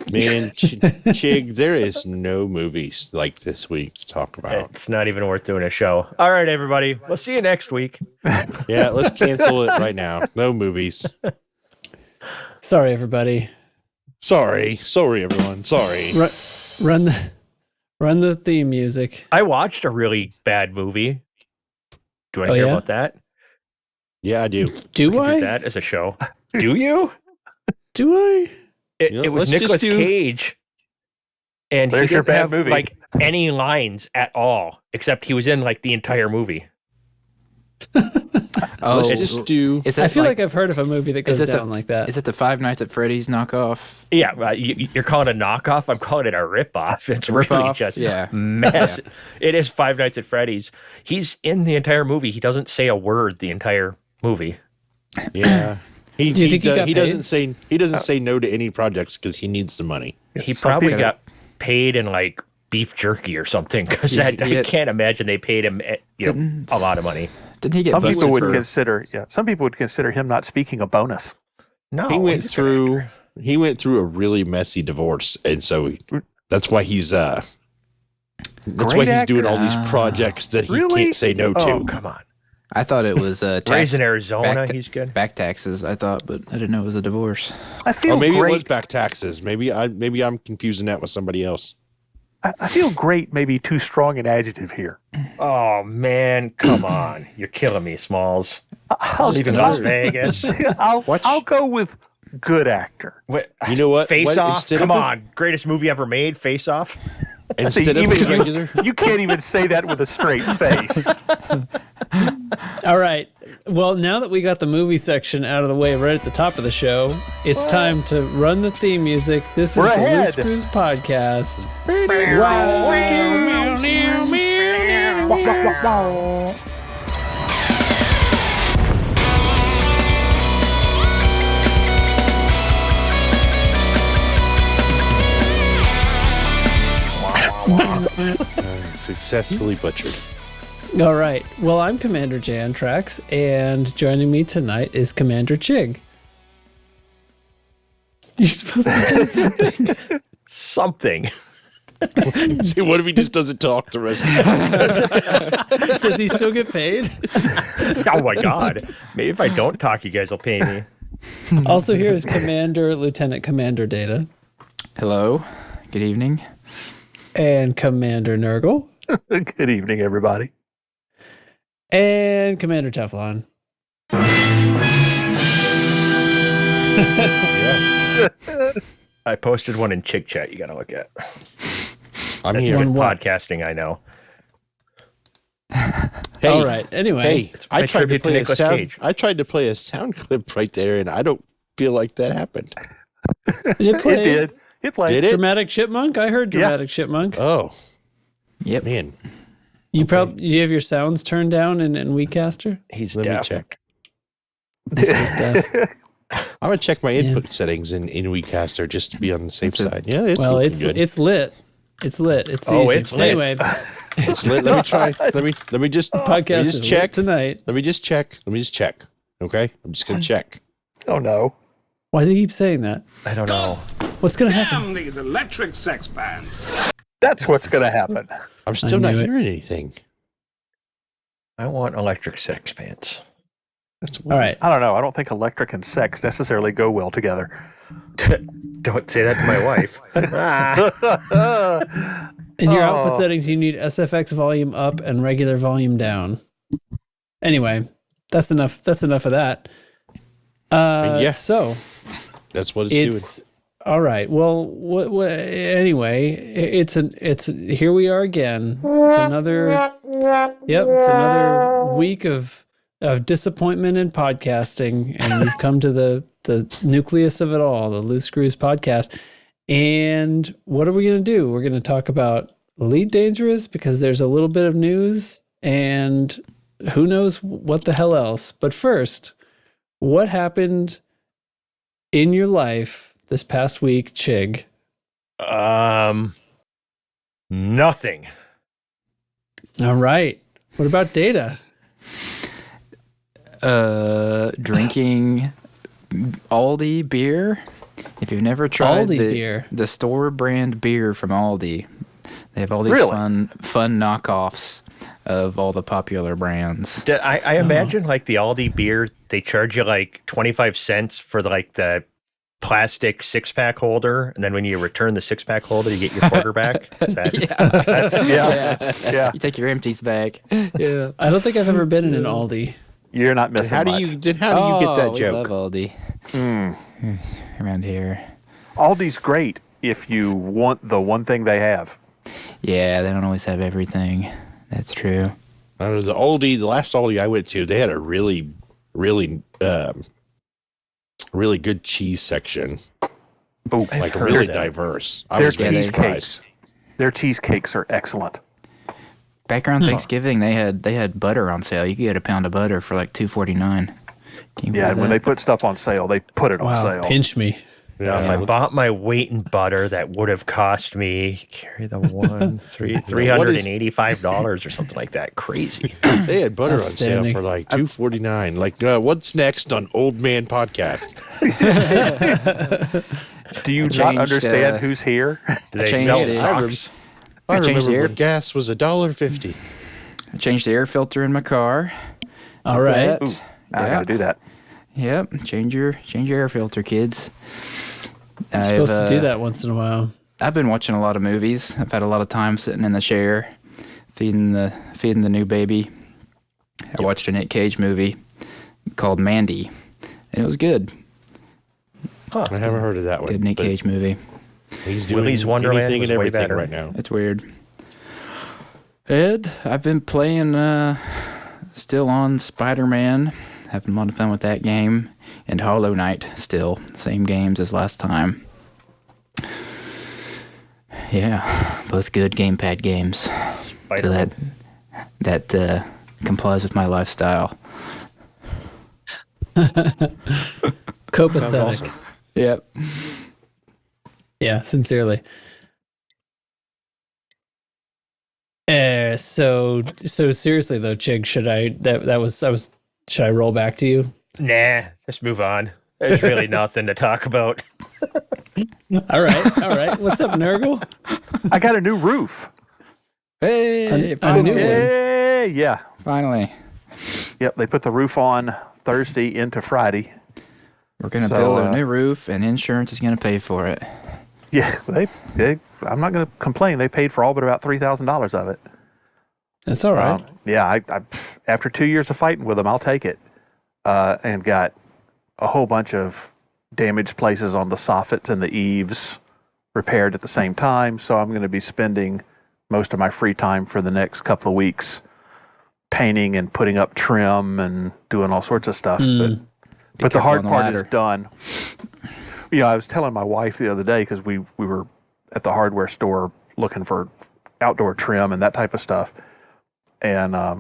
Man, Chig, there is no movies like this week to talk about. It's not even worth doing a show. All right, everybody. We'll see you next week. Yeah, let's cancel it right now. No movies. Sorry, everybody. Sorry, everyone. Sorry. Run the theme music. I watched a really bad movie. Do you want to hear about that? Yeah, I do. Do I? Do that as a show. Do you? Do I? It was Nicolas Cage, and he didn't have like any lines at all, except he was in like the entire movie. Let's just do. I feel like I've heard of a movie that goes down like that. Is it the Five Nights at Freddy's knockoff? Yeah, you're calling it a knockoff. I'm calling it a ripoff. It's really just mess. Yeah. It is Five Nights at Freddy's. He's in the entire movie. He doesn't say a word the entire movie. Yeah. He doesn't Oh. say no to any projects because he needs the money. He probably got paid in like beef jerky or something, because I can't imagine they paid him a lot of money. Didn't he get some people would consider him not speaking a bonus. No, he went through a really messy divorce, and so that's why he's doing all these projects that he can't say no to. Oh, come on. I thought it was raised in Arizona. He's good. Back taxes, I thought, but I didn't know it was a divorce. I feel maybe great. It was back taxes. Maybe I'm confusing that with somebody else. I feel great. Maybe too strong an adjective here. Oh man, come on! You're killing me, Smalls. I'll leave in Las Vegas. I'll go with good actor. You know what? Face Off. Come on, greatest movie ever made. Face Off. Instead of regular, you can't even say that with a straight face. All right. Well, now that we got the movie section out of the way right at the top of the show, it's time to run the theme music. This is the Loose Screws podcast. Successfully butchered. All right. Well, I'm Commander Jantrax, and joining me tonight is Commander Chig. You're supposed to say something. Something. See, what if he just doesn't talk the rest of the time? Does he still get paid? Oh my God. Maybe if I don't talk, you guys will pay me. Also here is Lieutenant Commander Data. Hello. Good evening. And Commander Nurgle. Good evening, everybody. And Commander Teflon. I posted one in Chick Chat you got to look at. I'm That's here. good podcasting, I know. Hey, all right. Anyway, I tried to play a sound clip right there, and I don't feel like that happened. It played. It played. Did it? Dramatic Chipmunk? I heard Dramatic Chipmunk. Oh. Yep. Man. You you have your sounds turned down in WeCaster? He's Let deaf. me check. This is deaf. I'm going to check my input settings in WeCaster just to be on the safe side. Yeah, it's well, looking good. it's lit. It's lit. It's Oh, easy. it's lit. Anyway, It's lit. Let me try. Let me just podcast is check lit tonight. Let me just check. Okay? I'm just going to check. Oh, no. Why does he keep saying that? I don't know. What's going to happen? Damn these electric sex bands. That's what's going to happen. I'm still not hearing anything. I want electric sex pants. That's All right. I don't know. I don't think electric and sex necessarily go well together. Don't say that to my wife. In your output settings, you need SFX volume up and regular volume down. Anyway, that's enough. That's enough of that. So that's what it's doing. All right. Well, anyway, it's here we are again. It's another week of disappointment in podcasting, and we've come to the nucleus of it all, the Loose Screws podcast. And what are we going to do? We're going to talk about Elite Dangerous because there's a little bit of news and who knows what the hell else. But first, what happened in your life this past week, Chig? Nothing. All right. What about Data? Drinking Aldi beer If you've never tried Aldi beer. the store brand beer from Aldi, they have all these fun knockoffs of all the popular brands. I imagine like the Aldi beer, they charge you like 25 cents for like the plastic 6-pack holder, and then when you return the 6-pack holder, you get your quarter back. Is that? Yeah. You take your empties back. Yeah. I don't think I've ever been in an Aldi. You're not missing How do much. you get that joke? We love Aldi around here. Aldi's great if you want the one thing they have. Yeah, they don't always have everything. That's true. The last Aldi I went to, they had a really, really, really good cheese section. Ooh, like really diverse. Their cheesecakes. Their cheesecakes are excellent. Back around Thanksgiving, they had butter on sale. You could get a pound of butter for like $2.49. Yeah, and when they put stuff on sale, they put it on sale. Pinch me. Yeah, if I bought my weight in butter, that would have cost me $385 or something like that. Crazy. They had butter on sale for like $2.49. Like, what's next on Old Man Podcast? Do you not understand who's here? Do they sell socks? I remember when gas was $1.50. I changed the air filter in my car. All right. Ooh, I gotta do that. Yep, change your air filter, kids. You're supposed to do that once in a while. I've been watching a lot of movies. I've had a lot of time sitting in the chair, feeding the new baby. I watched a Nick Cage movie called Mandy, and it was good. Huh. I haven't heard of that one. Good Nick Cage movie. He's doing Willy's Wonderland anything and everything right now. It's weird. Ed, I've been playing still on Spider-Man. Having a lot of fun with that game. And Hollow Knight still. Same games as last time. Yeah, both good gamepad games. So that complies with my lifestyle. Copacetic. Awesome. Yep. Yeah, sincerely. So seriously though, Chig, should I roll back to you? Nah, just move on. There's really nothing to talk about. All right. What's up, Nurgle? I got a new roof. Hey, a new one. Hey, yeah. Finally. Yep, they put the roof on Thursday into Friday. We're going to build a new roof, and insurance is going to pay for it. Yeah, I'm not going to complain. They paid for all but about $3,000 of it. That's all right. Yeah, I after 2 years of fighting with them, I'll take it. And got a whole bunch of damaged places on the soffits and the eaves repaired at the same time. So I'm going to be spending most of my free time for the next couple of weeks painting and putting up trim and doing all sorts of stuff. But the hard part is done. I was telling my wife the other day, because we were at the hardware store looking for outdoor trim and that type of stuff. And, I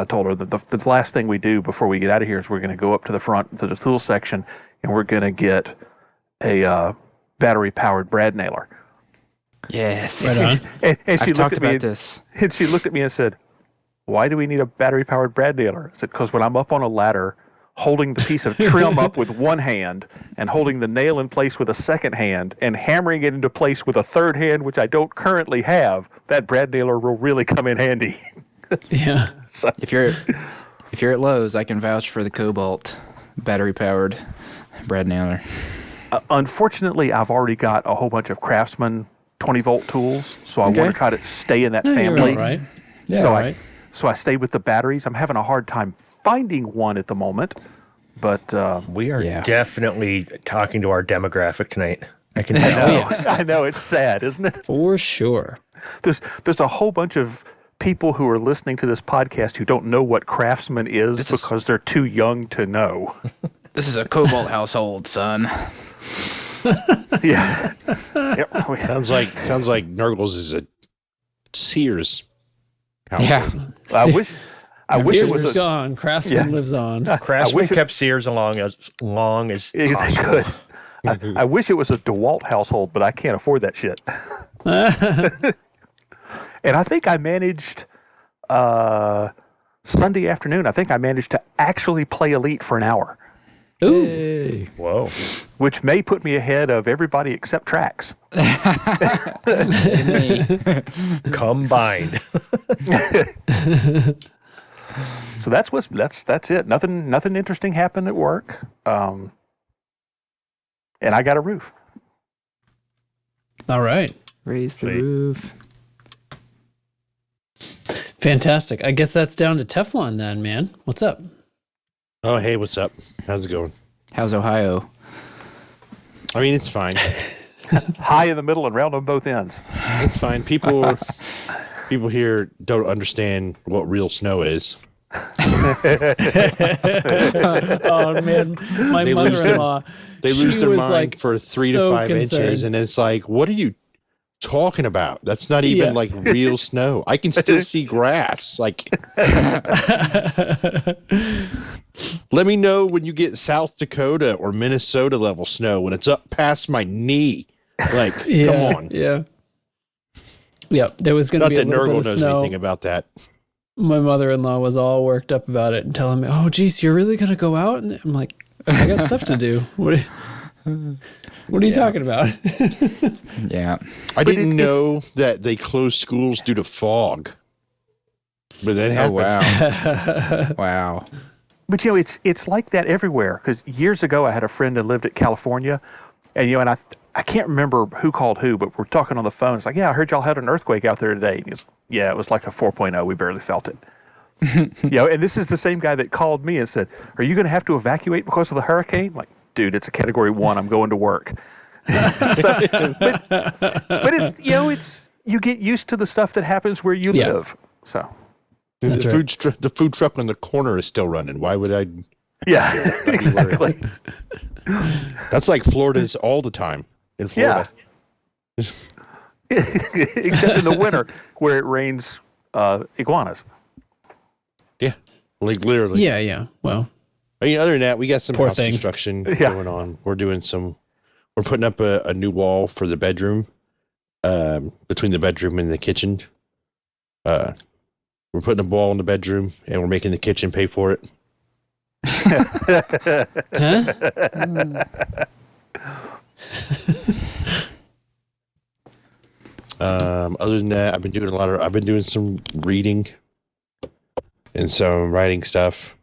told her that the last thing we do before we get out of here is we're going to go up to the front to the tool section, and we're going to get a battery-powered brad nailer. Yes. Right on. And she looked at me this. And she looked at me and said, "Why do we need a battery-powered brad nailer?" I said, "Because when I'm up on a ladder, holding the piece of trim up with one hand and holding the nail in place with a second hand and hammering it into place with a third hand, which I don't currently have, that brad nailer will really come in handy." Yeah. So, If you're at Lowe's, I can vouch for the Cobalt battery-powered brad nailer. unfortunately, I've already got a whole bunch of Craftsman 20-volt tools, so I want to try to stay in that family. You're all right. Yeah, So so I stay with the batteries. I'm having a hard time finding one at the moment, but we are definitely talking to our demographic tonight. I can tell. I know it's sad, isn't it? For sure. There's a whole bunch of people who are listening to this podcast who don't know what Craftsman is because they're too young to know. This is a Cobalt household, son. Yeah. Yep. Sounds like Nurgles is a Sears household. Yeah. I wish Sears it was is gone. Craftsman lives on. Craftsman kept Sears along as long as they could. I wish it was a DeWalt household, but I can't afford that shit. And I think I managed Sunday afternoon. I think I managed to actually play Elite for an hour. Ooh. Hey. Whoa. which may put me ahead of everybody except Trax. Combined. So that's it. Nothing interesting happened at work. And I got a roof. All right. Raise the Sweet. roof. Fantastic. I guess that's down to Teflon then, man. What's up? Oh, hey, what's up? How's it going? How's Ohio? I mean, it's fine. High in the middle and round on both ends. It's fine. People here don't understand what real snow is. Oh man, my They lose mother-in-law. They lose she their was, mind like, for 3 so to 5 inches, concerned. and it's like, what are you talking about? That's not even Yeah. like real snow. I can still see grass. Like, let me know when you get South Dakota or Minnesota level snow when it's up past my knee. Like, come on. Yeah. Yeah, there was going to Not be a that little bit Nurgle of knows snow. anything about that. My mother-in-law was all worked up about it and telling me, "Oh, geez, you're really going to go out?" And I'm like, "I got stuff to do. What are you talking about?" Yeah. I didn't know that they closed schools due to fog. But that Oh, happened. wow. Wow. But it's like that everywhere. Because years ago, I had a friend that lived at California, and I can't remember who called who, but we're talking on the phone. It's like, yeah, I heard y'all had an earthquake out there today. And he goes, yeah, it was like a 4.0. We barely felt it. And this is the same guy that called me and said, "Are you going to have to evacuate because of the hurricane?" I'm like, dude, it's a Category 1. I'm going to work. But it's you get used to the stuff that happens where you live. So. That's The food truck on the corner is still running. Why would I? Yeah, exactly. That's like Florida's all the time in Florida. Yeah. Except in the winter where it rains iguanas. Yeah, like literally. Yeah. Well, I mean, other than that, we got some Poor house things. construction going on. We're putting up a new wall for the bedroom, between the bedroom and the kitchen. We're putting a wall in the bedroom, and we're making the kitchen pay for it. Other than that, I've been doing some reading and some writing stuff,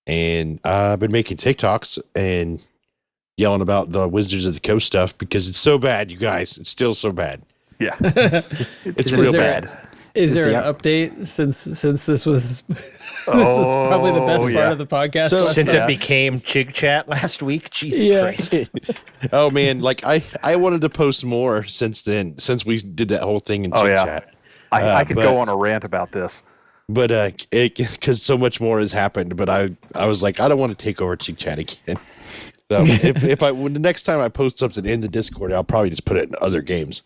and I've been making TikToks and yelling about the Wizards of the Coast stuff because it's so bad, you guys. It's still so bad. Yeah. It's real bad. Is there an update since this was probably the best part of the podcast? So- Since it became Chig Chat last week, Jesus Christ. Oh man, like I wanted to post more since we did that whole thing in Chit Chat. I could go on a rant about this. But because so much more has happened, but I was like, I don't want to take over Chit Chat again. So when the next time I post something in the Discord, I'll probably just put it in other games.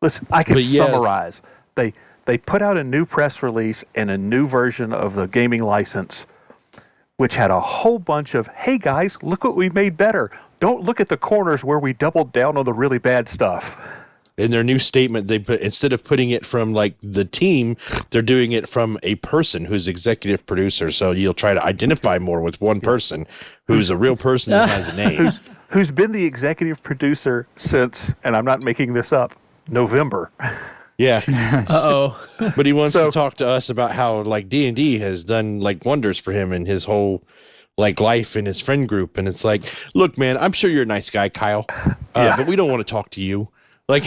Listen, I can summarize. They put out a new press release and a new version of the gaming license, which had a whole bunch of, hey guys, look what we made better. Don't look at the corners where we doubled down on the really bad stuff. In their new statement, they put, instead of putting it from like the team, they're doing it from a person who's executive producer. So you'll try to identify more with one person who's a real person that has a name. Who's been the executive producer since, and I'm not making this up, November. Yeah. Uh-oh. But he wants to talk to us about how like D&D has done like wonders for him and his whole like life and his friend group. And it's like, look, man, I'm sure you're a nice guy, Kyle, but we don't want to talk to you. Like,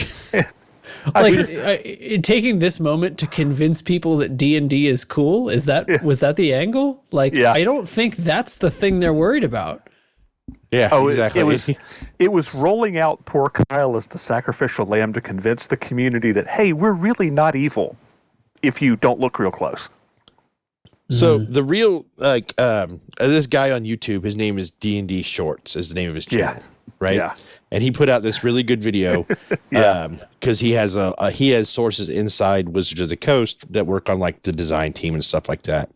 taking this moment to convince people that D&D is cool, was that the angle? Like, I don't think that's the thing they're worried about. Yeah, exactly. It was rolling out poor Kyle as the sacrificial lamb to convince the community that, hey, we're really not evil if you don't look real close. So the real, like, this guy on YouTube, his name is D&D Shorts is the name of his channel, right? Yeah. And he put out this really good video because he has sources inside Wizards of the Coast that work on like the design team and stuff like that.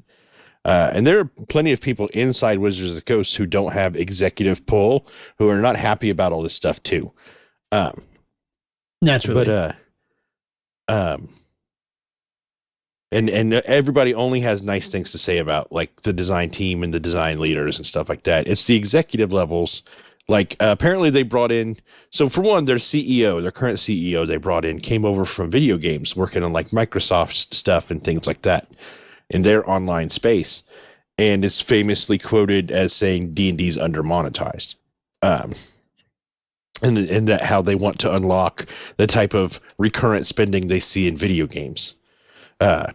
And there are plenty of people inside Wizards of the Coast who don't have executive pull, who are not happy about all this stuff too. Naturally. But And everybody only has nice things to say about like the design team and the design leaders and stuff like that. It's the executive levels. Like apparently they brought in. So for one, their CEO, their current CEO, they brought in came over from video games, working on like Microsoft stuff and things like that in their online space, and is famously quoted as saying D&D's undermonetized. And that how they want to unlock the type of recurrent spending they see in video games. And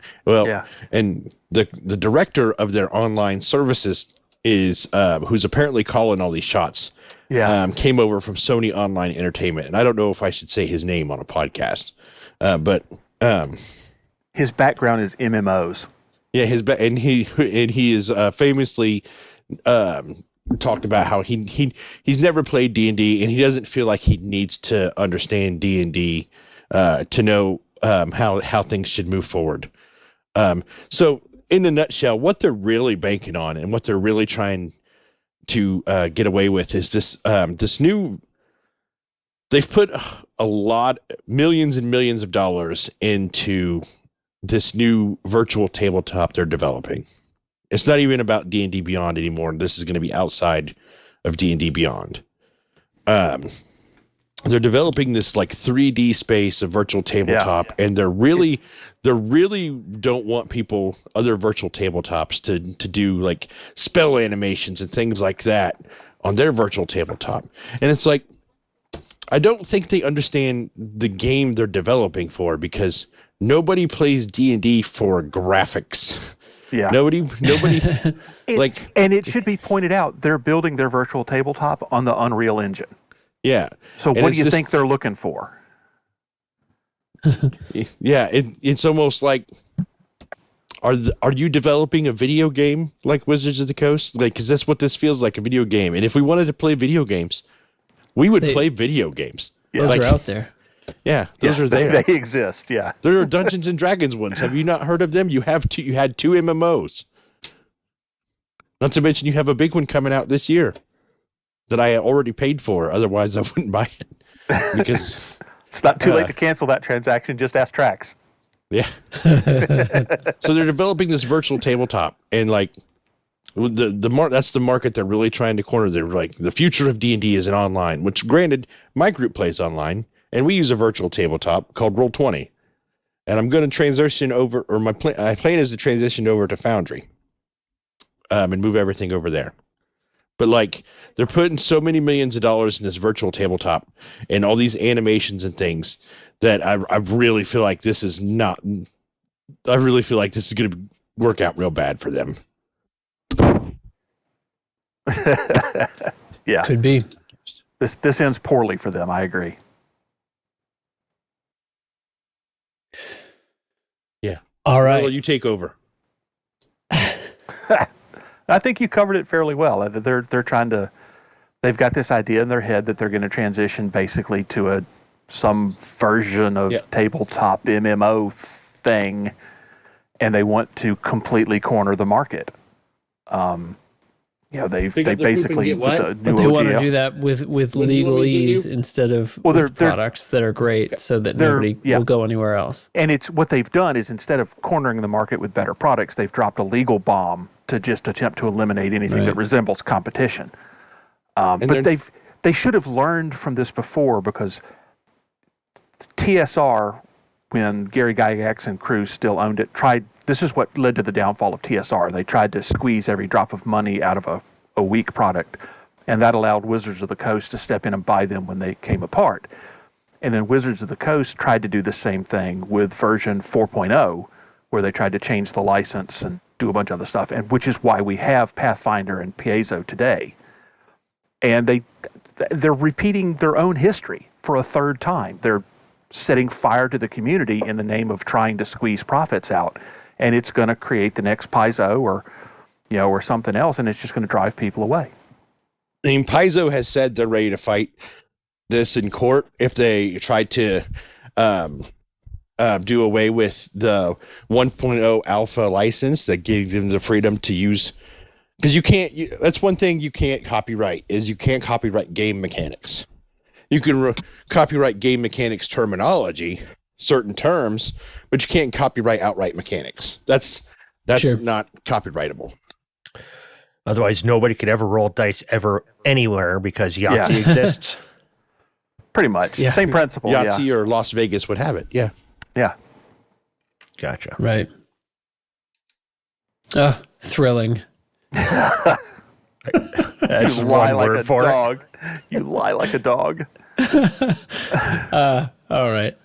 the director of their online services is who's apparently calling all these shots. Came over from Sony Online Entertainment, and I don't know if I should say his name on a podcast, but his background is MMOs. Yeah, he is famously talked about how he's never played D&D, and he doesn't feel like he needs to understand D&D to know how things should move forward. So in a nutshell, what they're really banking on and what they're really trying to get away with is this new. They've put millions and millions of dollars into this new virtual tabletop they're developing. It's not even about D&D Beyond anymore. This is going to be outside of D&D Beyond. They're developing this like 3D space of virtual tabletop, and they really don't want other virtual tabletops to do like spell animations and things like that on their virtual tabletop. And it's like, I don't think they understand the game they're developing for, because nobody plays D&D for graphics. Yeah. Nobody and it should be pointed out, they're building their virtual tabletop on the Unreal Engine. Yeah. So what do you think they're looking for? Yeah, it's almost like, are you developing a video game like Wizards of the Coast? Like, because that's what this feels like, a video game. And if we wanted to play video games, we would play video games. Those are out there. Yeah, those are there. They exist. Yeah, there are Dungeons and Dragons ones. Have you not heard of them? You had two MMOs. Not to mention you have a big one coming out this year that I already paid for. Otherwise, I wouldn't buy it because it's not too late to cancel that transaction. Just ask Trax. Yeah. So they're developing this virtual tabletop, and like that's the market they're really trying to corner. They're like, the future of D&D is in online, which granted, my group plays online. And we use a virtual tabletop called Roll20. And I'm going to transition over, or my plan is to transition over to Foundry and move everything over there. But like, they're putting so many millions of dollars in this virtual tabletop and all these animations and things that I really feel like this is not. I really feel like this is going to work out real bad for them. Yeah, could be. This ends poorly for them. I agree. Yeah. All right. Well, you take over. I think you covered it fairly well. They're trying to. They've got this idea in their head that they're going to transition basically to some version of tabletop MMO thing, and they want to completely corner the market. They basically but they want to do that with legalese instead of with products that are great, so that nobody will go anywhere else. And it's what they've done is, instead of cornering the market with better products, they've dropped a legal bomb to just attempt to eliminate anything that resembles competition. But they should have learned from this before, because TSR, when Gary Gygax and Crue still owned it, this is what led to the downfall of TSR. They tried to squeeze every drop of money out of a weak product, and that allowed Wizards of the Coast to step in and buy them when they came apart. And then Wizards of the Coast tried to do the same thing with version 4.0, where they tried to change the license and do a bunch of other stuff, and which is why we have Pathfinder and Piezo today. And they're repeating their own history for a third time. They're setting fire to the community in the name of trying to squeeze profits out, and it's going to create the next Paizo or something else, and it's just going to drive people away. I mean, Paizo has said they're ready to fight this in court if they try to do away with the 1.0 alpha license that gave them the freedom to use. Because that's one thing you can't copyright, is you can't copyright game mechanics. You can copyright game mechanics terminology, certain terms, but you can't copyright outright mechanics. That's Sure. not copyrightable. Otherwise, nobody could ever roll dice ever anywhere because Yahtzee exists. Pretty much. Yeah. Same principle. Yahtzee or Las Vegas would have it. Yeah. Yeah. Gotcha. Right. Thrilling. That's You lie one like word a for it. dog. You lie like a dog. All right.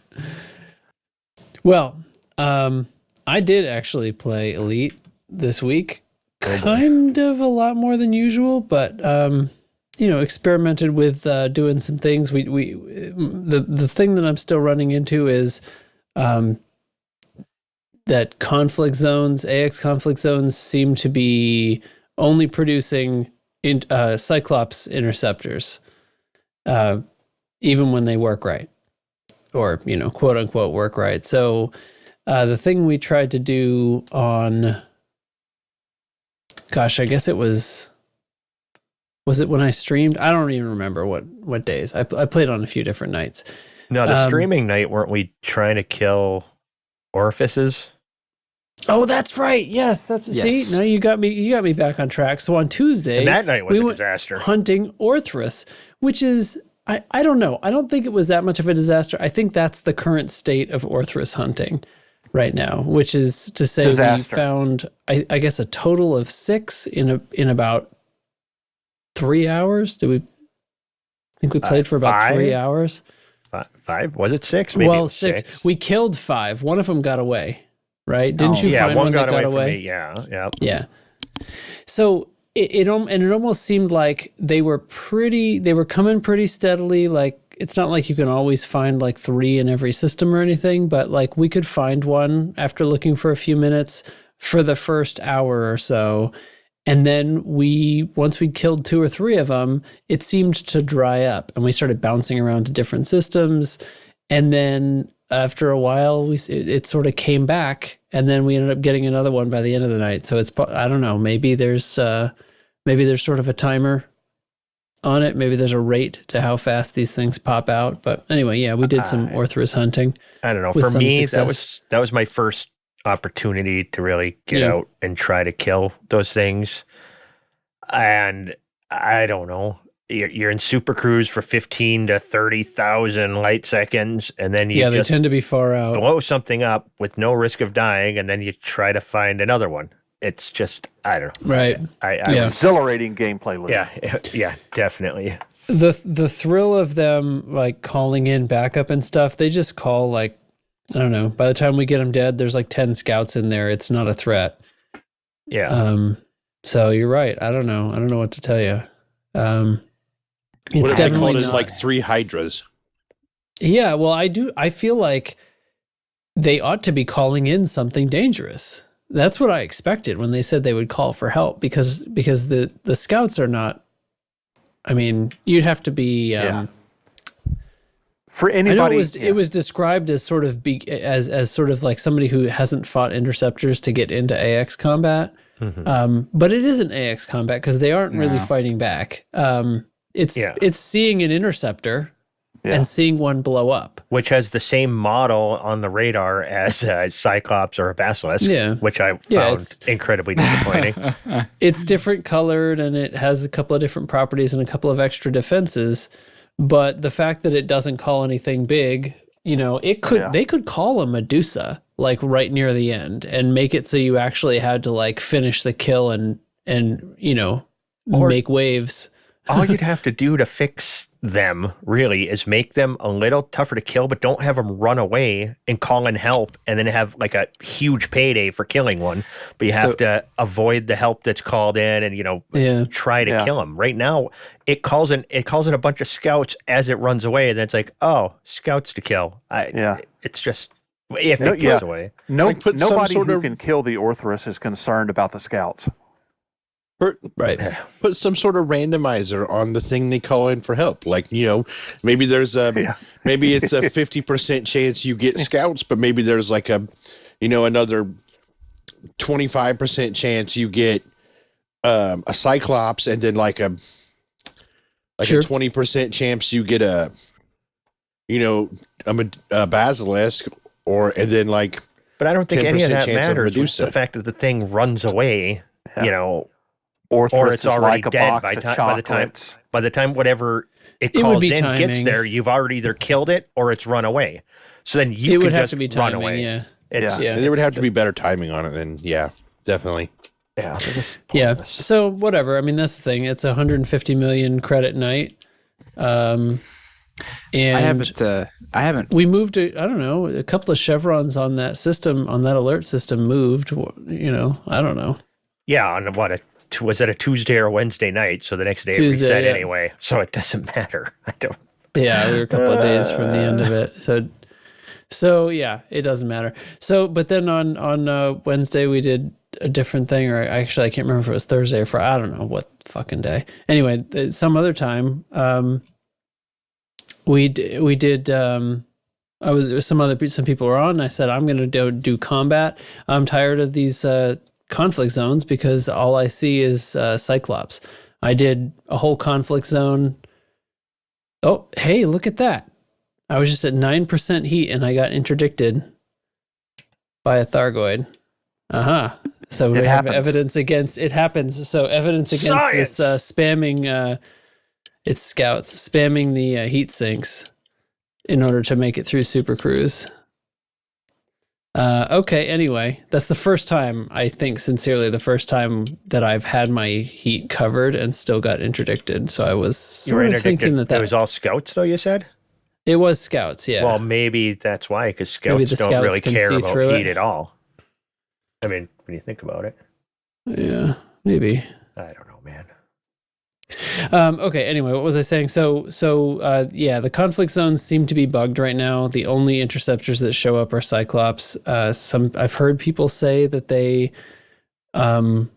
Well, I did actually play Elite this week. Kind of a lot more than usual, but experimented with doing some things. The thing that I'm still running into is that conflict zones, AX conflict zones, seem to be only producing Cyclops interceptors, even when they work right, or quote unquote work right. So the thing we tried to do on, gosh, I guess it was it when I streamed? I don't even remember what days. I played on a few different nights. No, the streaming night, weren't we trying to kill orifices? Oh, that's right. Yes, see. Now you got me back on track. So on Tuesday, And that night was we a went disaster. hunting Orthrus, which is I don't know. I don't think it was that much of a disaster. I think that's the current state of Orthrus hunting right now, which is to say Disaster. we found I guess a total of 6 in about 3 hours. I think we played for about 5? 3 hours. 5? Was it 6? Maybe it Well, was 6. We killed 5. One of them got away, right? Didn't you Yeah, find one one got that got away away? from me. Yeah. Yeah. So it almost seemed like they were coming pretty steadily. Like, it's not like you can always find like 3 in every system or anything, but like we could find one after looking for a few minutes for the first hour or so. And then once we'd killed 2 or 3 of them, it seemed to dry up and we started bouncing around to different systems. And then after a while, it sort of came back, and then we ended up getting another one by the end of the night. So I don't know, maybe there's sort of a timer on it. Maybe there's a rate to how fast these things pop out. But anyway, yeah, we did some Orthrus hunting. I don't know. with For some me, success. that was my first opportunity to really get out and try to kill those things. And I don't know. You're in Super Cruise for 15 to 30,000 light seconds, and then you they tend to be far out. blow something up with no risk of dying, and then you try to find another one. It's just, I don't know. Right. Exhilarating gameplay loop. Yeah, definitely. The thrill of them like calling in backup and stuff, they just call like, I don't know, by the time we get them dead, there's like 10 scouts in there. It's not a threat. Yeah. So you're right. I don't know what to tell you. It's What if they called definitely it not. like 3 hydras? Yeah, well, I feel like they ought to be calling in something dangerous. That's what I expected when they said they would call for help, because the scouts are not. I mean, you'd have to be. For anybody, I know it was described as sort of as sort of like somebody who hasn't fought interceptors to get into AX combat. Mm-hmm. But it isn't AX combat because they aren't really fighting back. It's seeing an interceptor and seeing one blow up, which has the same model on the radar as a Cyclops or a Basilisk, which I found incredibly disappointing. It's different colored and it has a couple of different properties and a couple of extra defenses, but the fact that it doesn't call anything big, they could call a Medusa like right near the end and make it so you actually had to like finish the kill and make waves. All you'd have to do to fix them, really, is make them a little tougher to kill, but don't have them run away and call in help and then have like a huge payday for killing one. But you have to avoid the help that's called in and, try to kill them. Right now, it calls in a bunch of scouts as it runs away, and then it's like, oh, scouts to kill. It's just, if it goes away. Nobody who can kill the Orthrus is concerned about the scouts. Put some sort of randomizer on the thing they call in for help. Like, maybe there's maybe it's a 50% chance you get scouts, but maybe there's like another 25% chance you get a Cyclops, and then like a 20% chance you get a Basilisk, and then like. But I don't think any of that matters. Medusa. The fact that the thing runs away, or it's already like a dead box of by the time whatever it calls in gets there, you've already either killed it or it's run away. So then you would have to be timing, run away. Yeah. There would have to be better timing on it then. Yeah, definitely. Yeah. So whatever. I mean, that's the thing. It's 150 million credit night. And I haven't. We moved. I don't know. A couple of chevrons on that system, on that alert system, moved. I don't know. Yeah. On was it a Tuesday or a Wednesday night? So the next day Tuesday, it reset anyway. So it doesn't matter. I don't. Yeah, we were a couple of days from the end of it. So yeah, it doesn't matter. So, but then on Wednesday we did a different thing, or actually I can't remember if it was Thursday or Friday. I don't know what fucking day. Anyway, some other time, we did. Some people were on. And I said I'm going to do combat. I'm tired of these conflict zones because all I see is Cyclops. I did a whole conflict zone. Oh, hey, look at that. I was just at 9% heat and I got interdicted by a Thargoid. So we have evidence against it happens. So evidence against Science! This spamming its scouts spamming the heat sinks in order to make it through Super Cruise. Okay, anyway, that's the first time, I think sincerely, the first time that I've had my heat covered and still got interdicted. So I was sort of thinking that it was all scouts, though, you said? It was scouts, yeah. Well, maybe that's why, because scouts don't really care about heat at all. I mean, when you think about it. Yeah, maybe. I don't know, man. Okay, anyway, what was I saying? So, the conflict zones seem to be bugged right now. The only interceptors that show up are Cyclops. I've heard people say that they have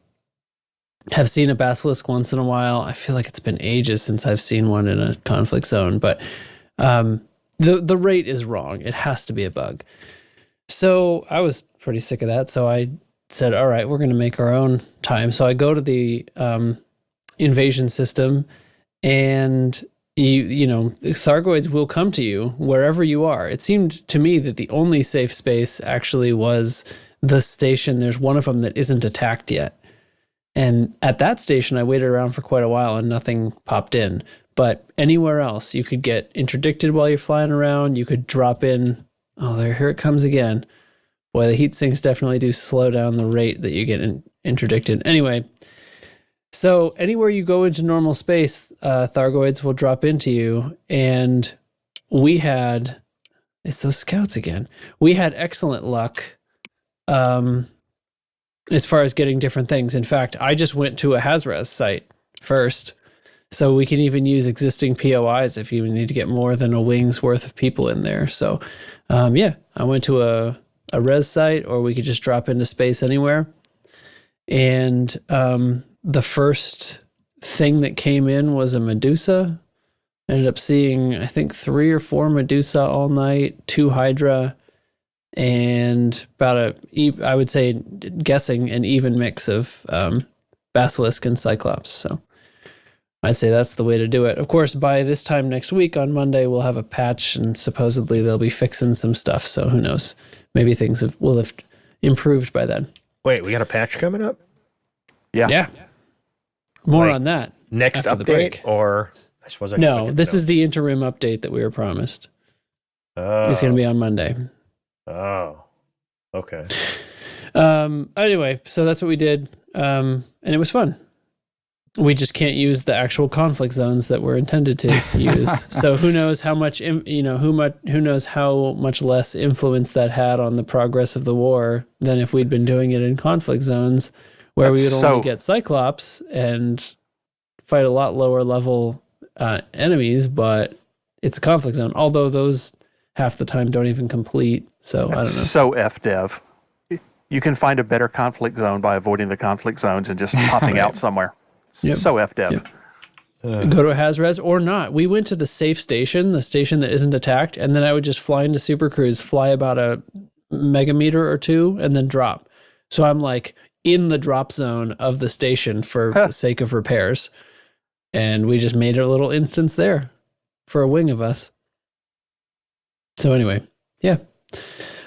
seen a basilisk once in a while. I feel like it's been ages since I've seen one in a conflict zone, but the rate is wrong. It has to be a bug. So I was pretty sick of that. So I said, all right, we're going to make our own time. So I go to the invasion system, and Thargoids will come to you wherever you are. It seemed to me that the only safe space actually was the station. There's one of them that isn't attacked yet. And at that station, I waited around for quite a while and nothing popped in. But anywhere else, you could get interdicted while you're flying around. You could drop in. Oh, here it comes again. Boy, the heat sinks definitely do slow down the rate that you get interdicted. Anyway, so anywhere you go into normal space, Thargoids will drop into you. And it's those scouts again. We had excellent luck as far as getting different things. In fact, I just went to a Hazres site first. So we can even use existing POIs if you need to get more than a wing's worth of people in there. So, I went to a res site, or we could just drop into space anywhere. And the first thing that came in was a Medusa. I ended up seeing, I think, 3 or 4 Medusa all night, 2 Hydra, and about I would say, guessing, an even mix of Basilisk and Cyclops. So I'd say that's the way to do it. Of course, by this time next week on Monday, we'll have a patch, and supposedly they'll be fixing some stuff. So who knows? Maybe things will have improved by then. Wait, we got a patch coming up? Yeah. More on that. Next update, or I suppose this is the interim update that we were promised. Oh. It's going to be on Monday. Oh, okay. Anyway, so that's what we did, and it was fun. We just can't use the actual conflict zones that we're intended to use. So who knows how much, who knows how much less influence that had on the progress of the war than if we'd been doing it in conflict zones, where we would only get Cyclops and fight a lot lower level enemies, but it's a conflict zone. Although those half the time don't even complete. So I don't know. So FDev. You can find a better conflict zone by avoiding the conflict zones and just popping out somewhere. Yep. So FDev. Yep. Go to a Hazres or not. We went to the safe station, the station that isn't attacked, and then I would just fly into Super Cruise, fly about a megameter or 2, and then drop. So I'm like in the drop zone of the station for the sake of repairs. And we just made a little instance there for a wing of us. So anyway, yeah.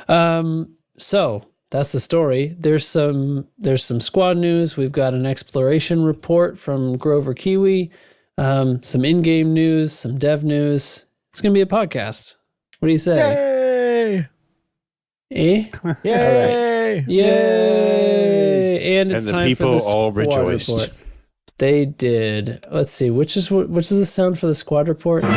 So that's the story. There's some squad news. We've got an exploration report from Grover Kiwi, some in-game news, some dev news. It's gonna be a podcast. What do you say? Yay! Yay! All right. Yay! And it's the time people for the all squad rejoiced. report. They did. Let's see. Which is the sound for the squad report? Is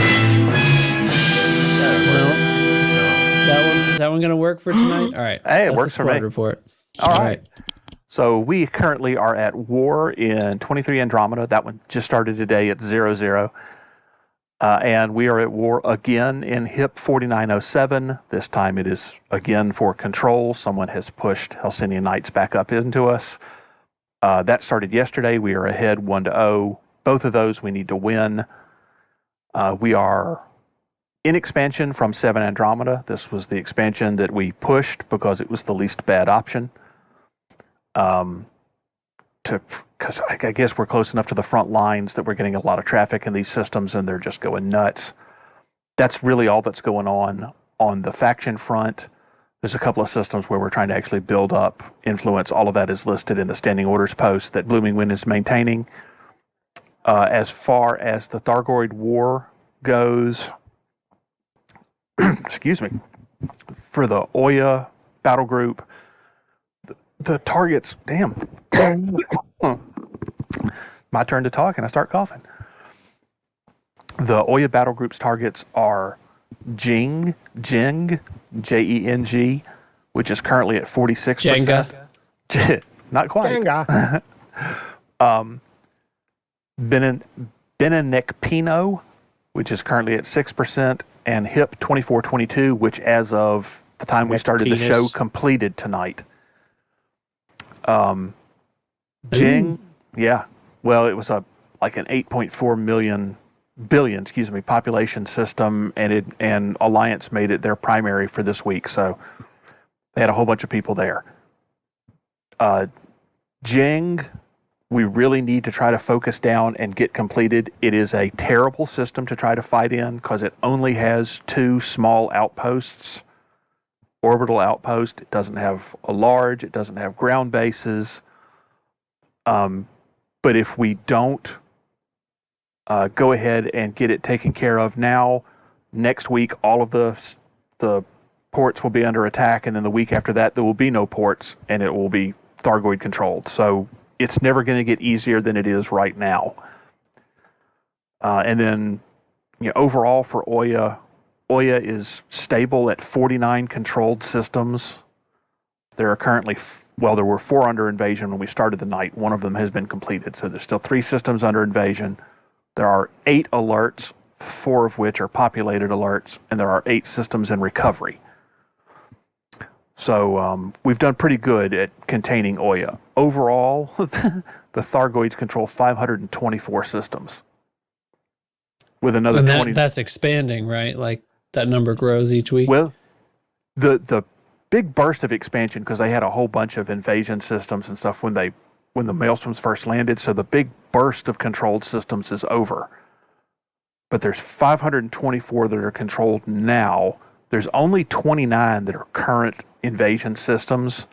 that one going to work for tonight? All right. Hey, it works for me. Squad report. All right. So we currently are at war in 23 Andromeda. That one just started today at 00. And we are at war again in HIP 4907. This time it is again for control. Someone has pushed Helsinian Knights back up into us. That started yesterday. We are ahead 1-0. Both of those we need to win. We are in expansion from 7 Andromeda. This was the expansion that we pushed because it was the least bad option. Because I guess we're close enough to the front lines that we're getting a lot of traffic in these systems and they're just going nuts. That's really all that's going on the faction front. There's a couple of systems where we're trying to actually build up influence. All of that is listed in the standing orders post that Blooming Wind is maintaining. As far as the Thargoid war goes, excuse me, for the Oya battle group, the targets, my turn to talk and I start coughing. The Oya battle group's targets are Jeng, Jeng, which is currently at 46%. Jenga. Not quite. Jenga. Benanekpeno, which is currently at 6%, and HIP 2422, which as of the time we started the show, completed tonight. Jeng, yeah. Well, it was like an 8.4 billion population system, and Alliance made it their primary for this week, so they had a whole bunch of people there. Jeng, we really need to try to focus down and get completed. It is a terrible system to try to fight in because it only has 2 small outposts, orbital outpost. It doesn't have a large, it doesn't have ground bases. But if we don't go ahead and get it taken care of now, next week all of the ports will be under attack, and then the week after that there will be no ports, and it will be Thargoid controlled. So it's never going to get easier than it is right now. And then, overall for Oya is stable at 49 controlled systems. There are currently, there were 4 under invasion when we started the night. One of them has been completed, so there's still 3 systems under invasion. There are 8 alerts, 4 of which are populated alerts, and there are 8 systems in recovery. So we've done pretty good at containing Oya. Overall, the Thargoids control 524 systems. With another 20. That's expanding, right? Like that number grows each week. Well, the big burst of expansion, because they had a whole bunch of invasion systems and stuff when the Maelstroms first landed, so the big burst of controlled systems is over. But there's 524 that are controlled now. There's only 29 that are current invasion systems.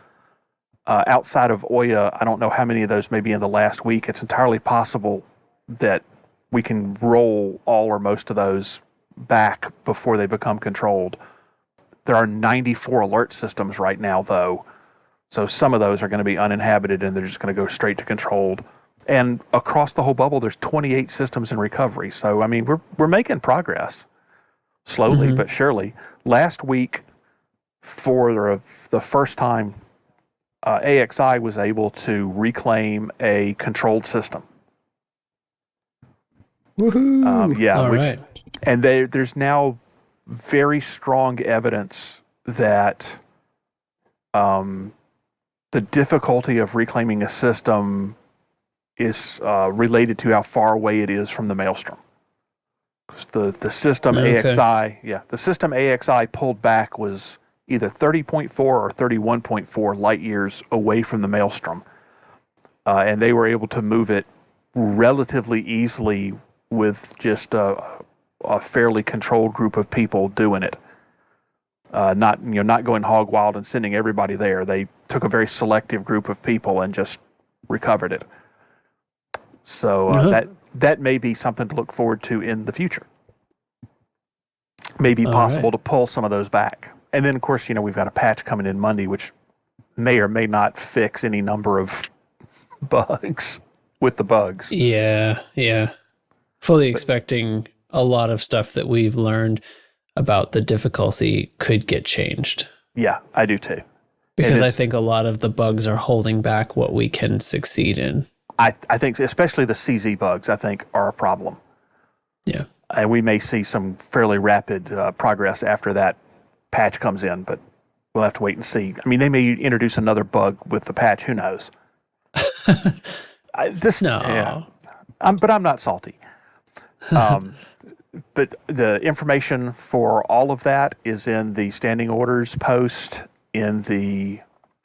Outside of Oya, I don't know how many of those may be in the last week. It's entirely possible that we can roll all or most of those back before they become controlled. There are 94 alert systems right now, though. So some of those are going to be uninhabited and they're just going to go straight to controlled. And across the whole bubble, there's 28 systems in recovery. So, I mean, we're making progress. Slowly but surely. Last week, for the first time, AXI was able to reclaim a controlled system. Woohoo! Right. And there's now very strong evidence that the difficulty of reclaiming a system is related to how far away it is from the Maelstrom. The system AXI, the system AXI pulled back was either 30.4 or 31.4 light years away from the Maelstrom, and they were able to move it relatively easily with just a fairly controlled group of people doing it. not going hog wild and sending everybody there. They took a very selective group of people and just recovered it. So that may be something to look forward to in the future. May be possible to pull some of those back. And then, of course, we've got a patch coming in Monday, which may or may not fix any number of bugs with the bugs. Yeah. Fully expecting a lot of stuff that we've learned about the difficulty could get changed. Yeah, I do too. Because I think a lot of the bugs are holding back what we can succeed in. I think especially the CZ bugs, I think, are a problem. Yeah. And we may see some fairly rapid progress after that patch comes in, but we'll have to wait and see. I mean, they may introduce another bug with the patch. Who knows? No. But I'm not salty. But the information for all of that is in the standing orders post in the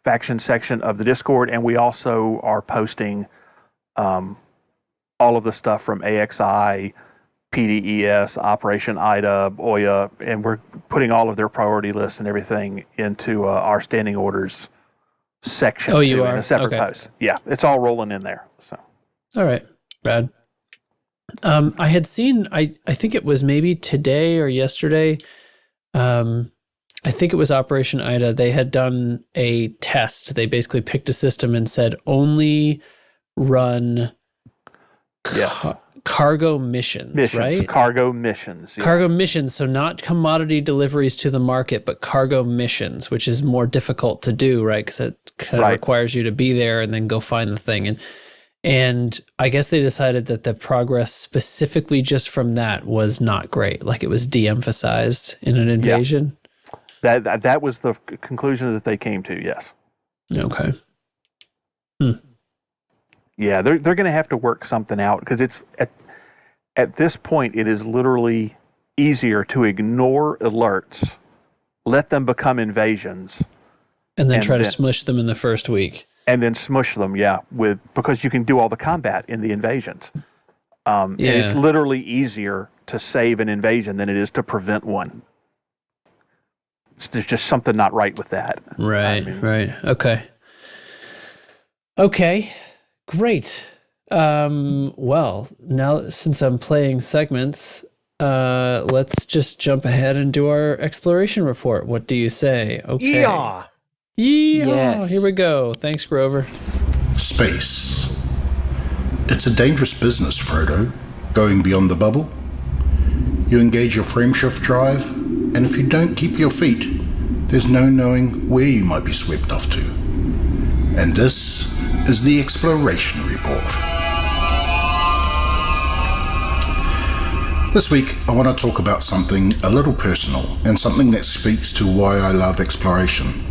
faction section of the Discord, and we also are posting all of the stuff from AXI, PDES, Operation IDA, Oya, and we're putting all of their priority lists and everything into our standing orders section. Oh, you are? In a separate post. Yeah, it's all rolling in there. So. All right, Brad. I had seen, I think it was maybe today or yesterday, I think it was Operation IDA. They had done a test. They basically picked a system and said only run cargo missions, right? Cargo missions. Yes. Cargo missions, so not commodity deliveries to the market, but cargo missions, which is more difficult to do, right? Because it kind of requires you to be there and then go find the thing. And I guess they decided that the progress specifically just from that was not great. Like it was de-emphasized in an invasion. Yeah. That was the conclusion that they came to, yes. Okay. Yeah, they're going to have to work something out because it's at this point it is literally easier to ignore alerts, let them become invasions, and then try to smush them in the first week. And then smush them, because you can do all the combat in the invasions. And it's literally easier to save an invasion than it is to prevent one. There's just something not right with that. Right. Okay. Great. Well, now since I'm playing segments, let's just jump ahead and do our exploration report. What do you say? Okay. Yeah. Yes. Here we go. Thanks, Grover. Space. It's a dangerous business, Frodo, going beyond the bubble. You engage your frameshift drive, and if you don't keep your feet, there's no knowing where you might be swept off to. And this is the Exploration Report. This week, I want to talk about something a little personal and something that speaks to why I love exploration.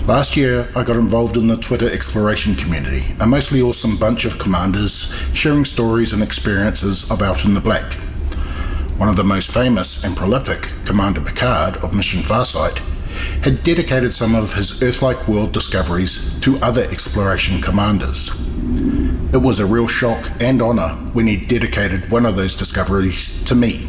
Last year, I got involved in the Twitter exploration community, a mostly awesome bunch of commanders sharing stories and experiences of Out in the Black. One of the most famous and prolific, Commander Picard of Mission Farsight, had dedicated some of his Earth-like world discoveries to other exploration commanders. It was a real shock and honour when he dedicated one of those discoveries to me.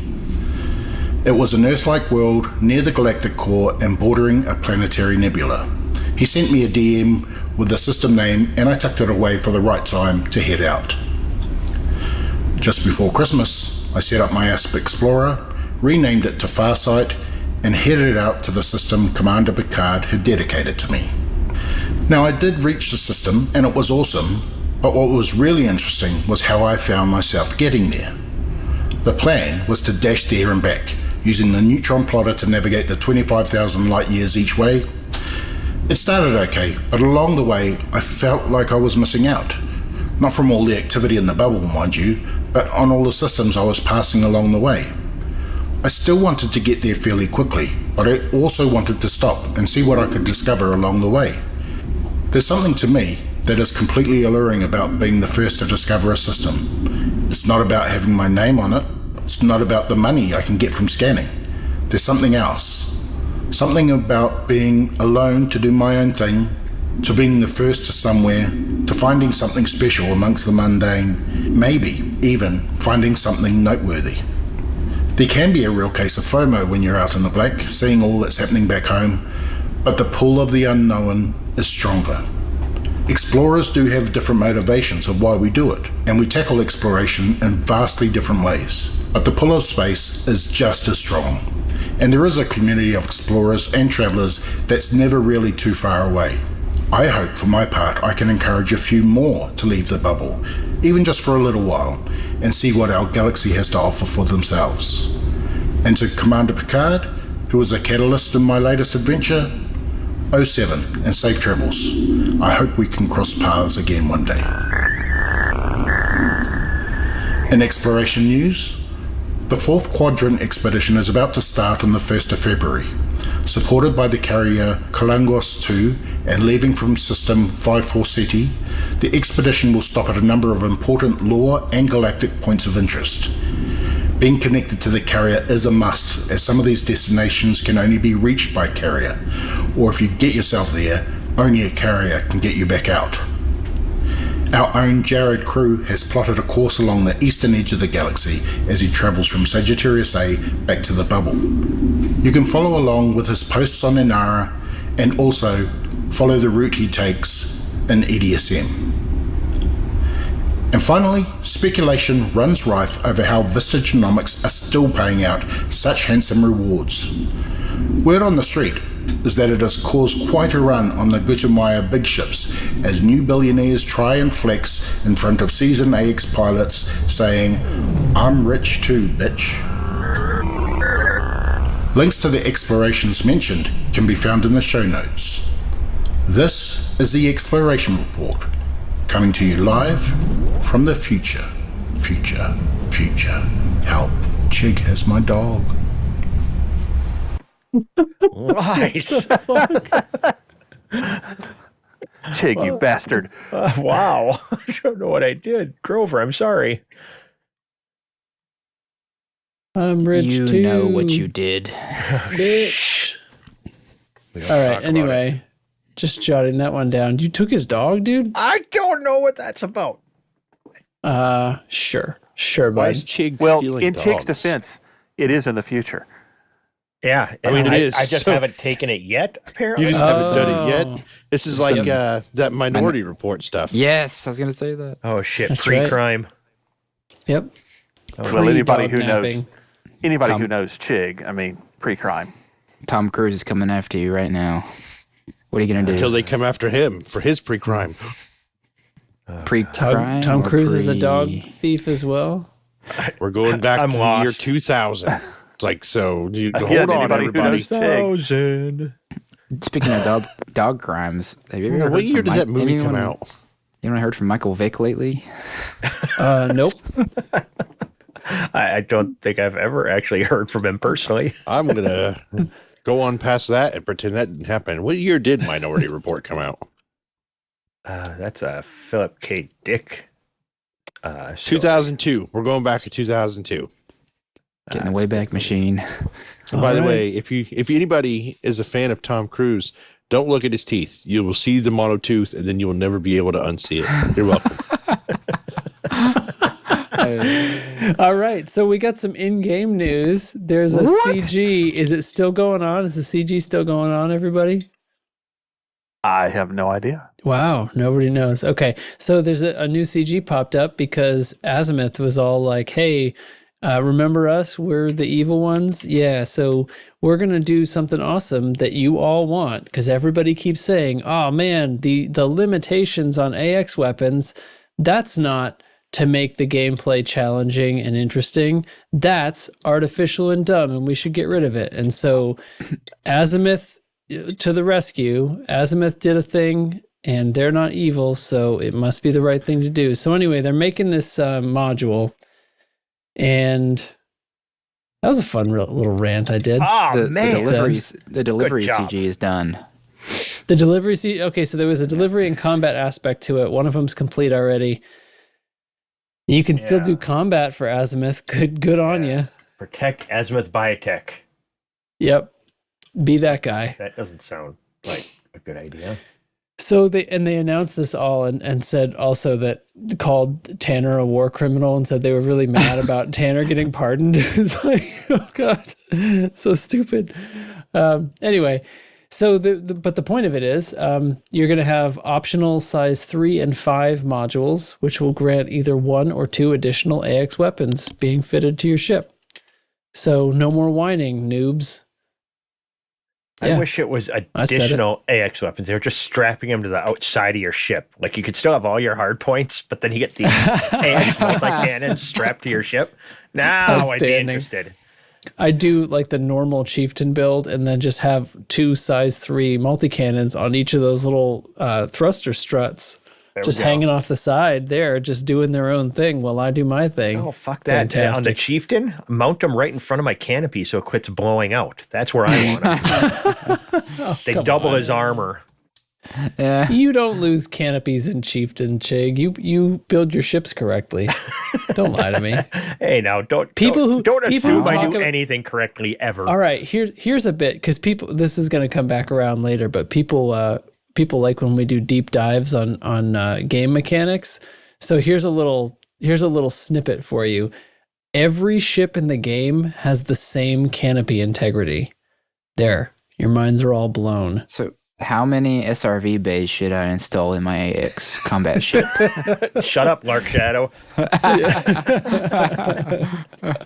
It was an Earth-like world near the galactic core and bordering a planetary nebula. He sent me a DM with the system name and I tucked it away for the right time to head out. Just before Christmas, I set up my Asp Explorer, renamed it to Farsight, and headed out to the system Commander Picard had dedicated to me. Now I did reach the system and it was awesome, but what was really interesting was how I found myself getting there. The plan was to dash there and back, using the neutron plotter to navigate the 25,000 light years each way. It started okay, but along the way I felt like I was missing out. Not from all the activity in the bubble, mind you, but on all the systems I was passing along the way. I still wanted to get there fairly quickly, but I also wanted to stop and see what I could discover along the way. There's something to me that is completely alluring about being the first to discover a system. It's not about having my name on it. It's not about the money I can get from scanning. There's something else. Something about being alone to do my own thing, to being the first to somewhere, to finding something special amongst the mundane, maybe even finding something noteworthy. There can be a real case of FOMO when you're out in the black, seeing all that's happening back home, but the pull of the unknown is stronger. Explorers do have different motivations of why we do it, and we tackle exploration in vastly different ways. But the pull of space is just as strong, and there is a community of explorers and travellers that's never really too far away. I hope for my part I can encourage a few more to leave the bubble, even just for a little while, and see what our galaxy has to offer for themselves. And to Commander Picard, who was a catalyst in my latest adventure, 07 and safe travels. I hope we can cross paths again one day. In exploration news, the 4th Quadrant expedition is about to start on the 1st of February. Supported by the carrier Kalangos 2 and leaving from System 54 Ceti, the expedition will stop at a number of important lore and galactic points of interest. Being connected to the carrier is a must, as some of these destinations can only be reached by carrier, or if you get yourself there, only a carrier can get you back out. Our own Jared Crue has plotted a course along the eastern edge of the galaxy as he travels from Sagittarius A back to the bubble. You can follow along with his posts on Inara and also follow the route he takes in EDSM. And finally, speculation runs rife over how Vista Genomics are still paying out such handsome rewards. Word on the street is that it has caused quite a run on the Gutamaya big ships as new billionaires try and flex in front of Season AX pilots saying, "I'm rich too, bitch." Links to the explorations mentioned can be found in the show notes. This is the Exploration Report, coming to you live from the future. Future. Help, Chig has my dog. Nice. Chig, you bastard. Wow. I don't know what I did. Grover, I'm sorry. I'm rich You too. know what you did. Bitch. All right, anyway, just jotting that one down. You took his dog, dude? I don't know what that's about. Sure, Why bud. is Chig Well, stealing in dogs? Chig's defense, it is in the future. Yeah, I mean, it is. I just So- haven't taken it yet, apparently. You just haven't done it Oh. yet? This is like that Minority Report stuff. Yes, I was going to say that. Oh, shit. That's Pre-crime. Yep. Well, anybody who knows Pre-dog-napping. who knows Chig, I mean, pre-crime. Tom Cruise is coming after you right now. What are you going to do? Until they come after him for his pre-crime. Pre-crime? Tom or Cruise is a dog pre- thief as well. We're going back I'm to the year lost. 2000. It's like, so you, hold Again, on, anybody who everybody. knows Chig. 1,000. Speaking of dog crimes, have you ever heard What year from did that movie come out? Anyone heard from Michael Vick lately? Nope. I don't think I've ever actually heard from him personally. I'm going to go on past that and pretend that didn't happen. What year did Minority Report come out? That's a Philip K. Dick. 2002. We're going back to 2002. Getting the Wayback Machine. And by the All way, if anybody is a fan of Tom Cruise, don't look at his teeth. You will see the mono tooth, and then you will never be able to unsee it. You're welcome. All right, so we got some in-game news. There's a CG. Is it still going on? Is the CG still going on, everybody? I have no idea. Wow, nobody knows. Okay, so there's a new CG popped up because Azimuth was all like, hey, remember us? We're the evil ones. Yeah, so we're going to do something awesome that you all want because everybody keeps saying, oh man, the limitations on AX weapons, that's not to make the gameplay challenging and interesting. That's artificial and dumb and we should get rid of it. And so Azimuth to the rescue. Azimuth did a thing and they're not evil, so it must be the right thing to do. So anyway, they're making this module. And that was a fun little rant I did. Oh, man. The delivery job. CG is done. The delivery okay, so there was a delivery and combat aspect to it. One of them's complete already. You can still do combat for Azimuth. Good on you. Protect Azimuth Biotech. Yep. Be that guy. That doesn't sound like a good idea. So they announced this all and said also that called Tanner a war criminal and said they were really mad about Tanner getting pardoned. It's like, oh God, so stupid. Anyway, so but the point of it is you're going to have optional size 3 and 5 modules, which will grant either 1 or 2 additional AX weapons being fitted to your ship. So no more whining, noobs. I wish it was additional AX weapons. They were just strapping them to the outside of your ship. Like you could still have all your hard points, but then you get the AX multi-cannons strapped to your ship. Now I'd be interested. I do like the normal chieftain build and then just have 2 size 3 multi-cannons on each of those little thruster struts. Just hanging off the side there, just doing their own thing while I do my thing. Oh, fuck that. On the chieftain, mount them right in front of my canopy so it quits blowing out. That's where I want them. They double his armor. Yeah. You don't lose canopies in chieftain, Chig. You build your ships correctly. Don't lie to me. Hey, now don't assume I do anything correctly ever. All right, here's a bit, because this is going to come back around later, but people like when we do deep dives on game mechanics. So here's a little snippet for you. Every ship in the game has the same canopy integrity. There, your minds are all blown. So how many SRV bays should I install in my AX combat ship? Shut up, Lark Shadow.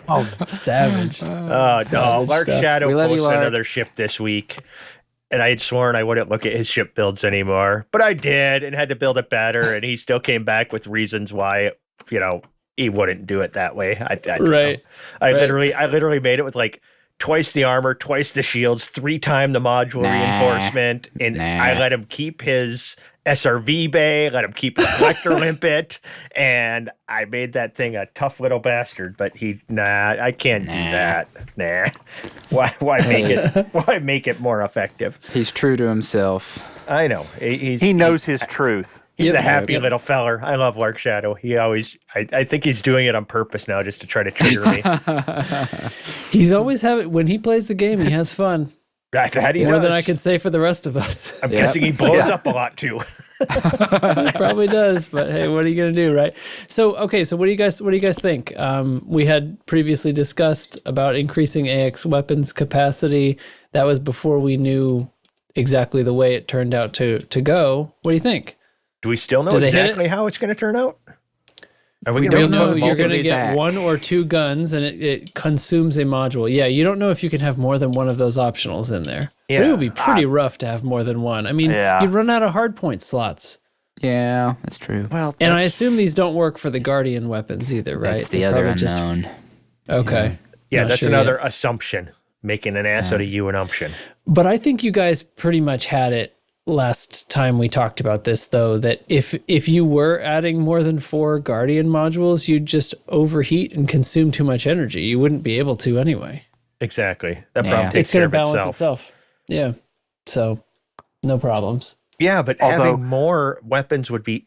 Oh, savage. No, Lark Shadow posted another ship this week. And I had sworn I wouldn't look at his ship builds anymore, but I did and had to build it better. And he still came back with reasons why, he wouldn't do it that way. I literally made it with like twice the armor, twice the shields, 3 times the module reinforcement. And I let him keep his SRV bay, let him keep his collector limpet. And I made that thing a tough little bastard, but I can't do that. Why make it more effective? He's true to himself. I know. He knows his truth. He's a happy little feller. I love Lark Shadow. I think he's doing it on purpose now just to try to trigger me. He's always when he plays the game, he has fun. More than I can say for the rest of us. I'm guessing he blows up a lot too. He probably does, but hey, what are you gonna do, right? So what do you guys think? We had previously discussed about increasing AX weapons capacity. That was before we knew exactly the way it turned out to go. What do you think? Do we still know exactly how it's going to turn out? We don't know. You're going to get 1 or 2 guns, and it consumes a module. Yeah, you don't know if you can have more than one of those optionals in there. Yeah. But it would be pretty rough to have more than one. I mean, you'd run out of hardpoint slots. Yeah, that's true. Well, and I assume these don't work for the Guardian weapons either, right? That's the other unknown. Okay. Yeah, that's another assumption. Making an ass out of you and umption. But I think you guys pretty much had it last time we talked about this, though, that if you were adding more than 4 Guardian modules, you'd just overheat and consume too much energy. You wouldn't be able to anyway. Exactly. That problem takes care of itself. It's going to balance itself. Yeah. So, no problems. Yeah, but having more weapons would be,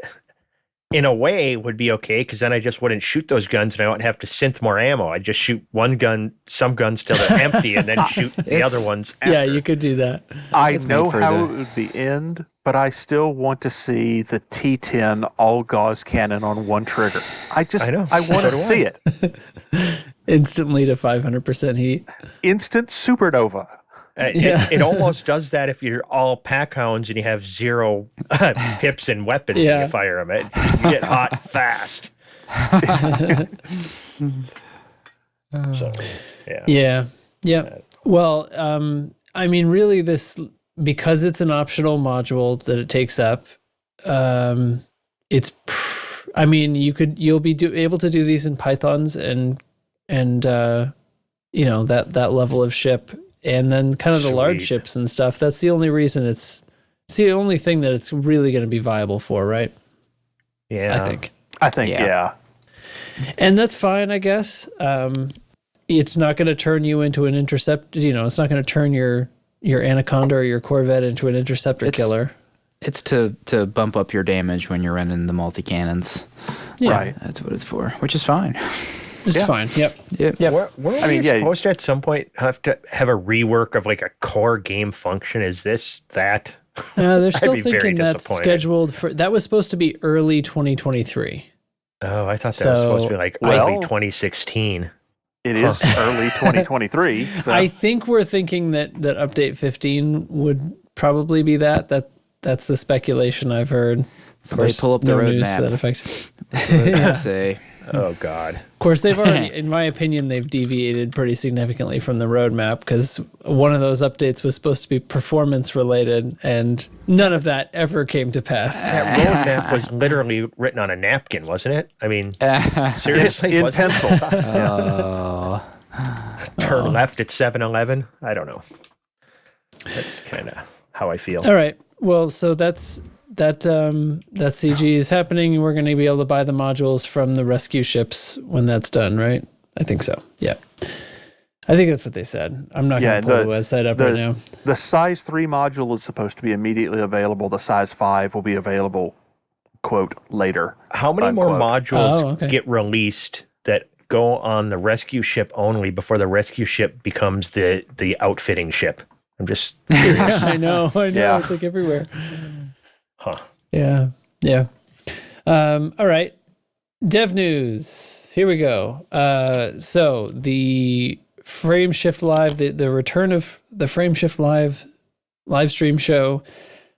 in a way, would be okay, because then I just wouldn't shoot those guns and I wouldn't have to synth more ammo. I'd just shoot one gun, some guns till they're empty, and then shoot the other ones after. Yeah, you could do that. I know how it would be end, but I still want to see the T10 all-gauze cannon on one trigger. I want to see it. Instantly to 500% heat. Instant supernova. It almost does that if you're all pack hounds and you have 0 pips and weapons and you fire them. You get hot fast. Yeah. Well, I mean, really, this, because it's an optional module that it takes up, you'll be able to do these in Pythons and that level of ship. And then kind of the large ships and stuff. That's the only reason it's the only thing that it's really going to be viable for, right? Yeah. I think, yeah. And that's fine, I guess. It's not going to turn you into an intercept. It's not going to turn your Anaconda or your Corvette into an interceptor killer. It's to bump up your damage when you're running the multi-cannons. Yeah. Right. That's what it's for, which is fine. It's fine. Yep. We're supposed to at some point have to have a rework of like a core game function? Is this that? They're still be very thinking that's disappointed. scheduled for. That was supposed to be early 2023. Oh, I thought that was supposed to be like early 2016. It is early 2023. So. I think we're thinking that update 15 would probably be that. That's the speculation I've heard. Somebody pull up the news roadmap. to that effect. Yeah. Say. Oh, God. Of course, they've already, in my opinion, they've deviated pretty significantly from the roadmap because one of those updates was supposed to be performance related, and none of that ever came to pass. That roadmap was literally written on a napkin, wasn't it? I mean, seriously, in wasn't pencil. Turn left at 7-Eleven. I don't know. That's kind of how I feel. All right. Well, so that CG is happening. We're going to be able to buy the modules from the rescue ships when that's done, right? I think so. Yeah. I think that's what they said. I'm not going to pull the website up right now. The size 3 module is supposed to be immediately available. The size 5 will be available, quote, later. How many unquote. more modules get released that go on the rescue ship only before the rescue ship becomes the outfitting ship? I'm just curious. Yeah, I know. Yeah. It's like everywhere. Huh. Yeah. All right. Dev news. Here we go. So the Frameshift Live, the return of the Frameshift live stream show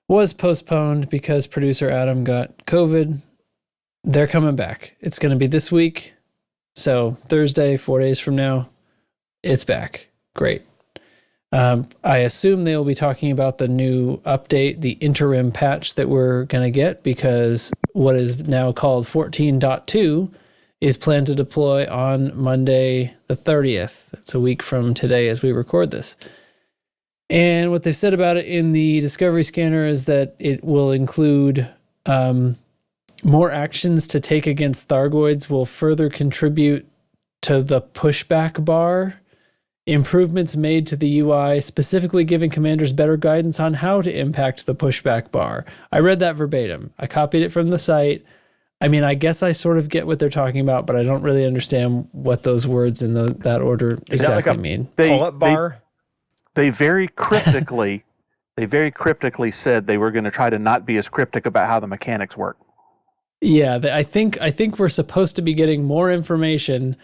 was postponed because producer Adam got COVID. They're coming back. It's going to be this week. So Thursday, 4 days from now, it's back. Great. I assume they will be talking about the new update, the interim patch that we're going to get, because what is now called 14.2 is planned to deploy on Monday the 30th. It's a week from today as we record this. And what they've said about it in the Discovery Scanner is that it will include more actions to take against Thargoids will further contribute to the pushback bar. Improvements made to the UI, specifically giving commanders better guidance on how to impact the pushback bar. I read that verbatim. I copied it from the site. I mean, I guess I sort of get what they're talking about, but I don't really understand what those words in that order exactly mean. Pull-up bar? They very cryptically said they were going to try to not be as cryptic about how the mechanics work. Yeah, I think we're supposed to be getting more information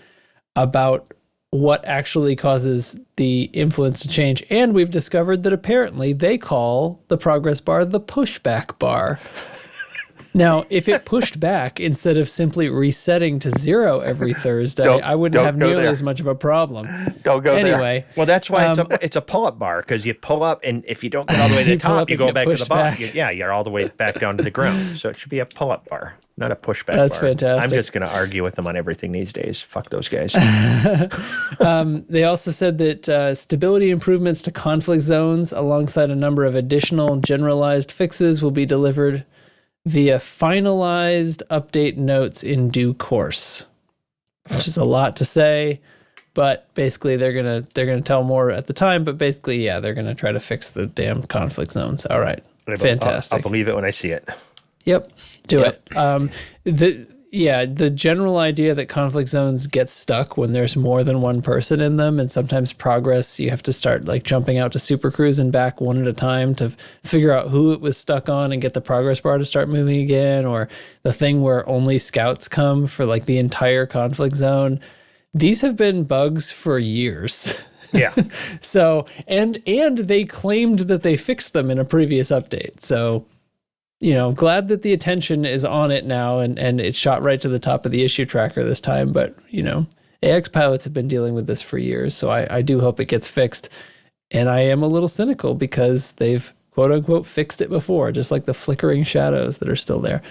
about what actually causes the influence to change. And we've discovered that apparently they call the progress bar the pushback bar. Now, if it pushed back instead of simply resetting to 0 every Thursday, I wouldn't have nearly as much of a problem. Don't go anyway, Well, that's why it's a pull-up bar, because you pull up, and if you don't get all the way to the top, you go back to the bottom. You're all the way back down to the ground. So it should be a pull-up bar, not a pushback bar. That's fantastic. I'm just going to argue with them on everything these days. Fuck those guys. They also said that stability improvements to conflict zones alongside a number of additional generalized fixes will be delivered via finalized update notes in due course, which is a lot to say, but basically they're gonna tell more at the time. But basically, yeah, they're gonna try to fix the damn conflict zones. All right, fantastic. I'll believe it when I see it. Yep, do it. The general idea that conflict zones get stuck when there's more than one person in them, and sometimes progress, you have to start like jumping out to supercruise and back one at a time to figure out who it was stuck on and get the progress bar to start moving again, or the thing where only scouts come for like the entire conflict zone. These have been bugs for years. Yeah. So, and they claimed that they fixed them in a previous update. So, glad that the attention is on it now, and it shot right to the top of the issue tracker this time. But, AX pilots have been dealing with this for years, so I do hope it gets fixed. And I am a little cynical because they've, quote unquote, fixed it before, just like the flickering shadows that are still there.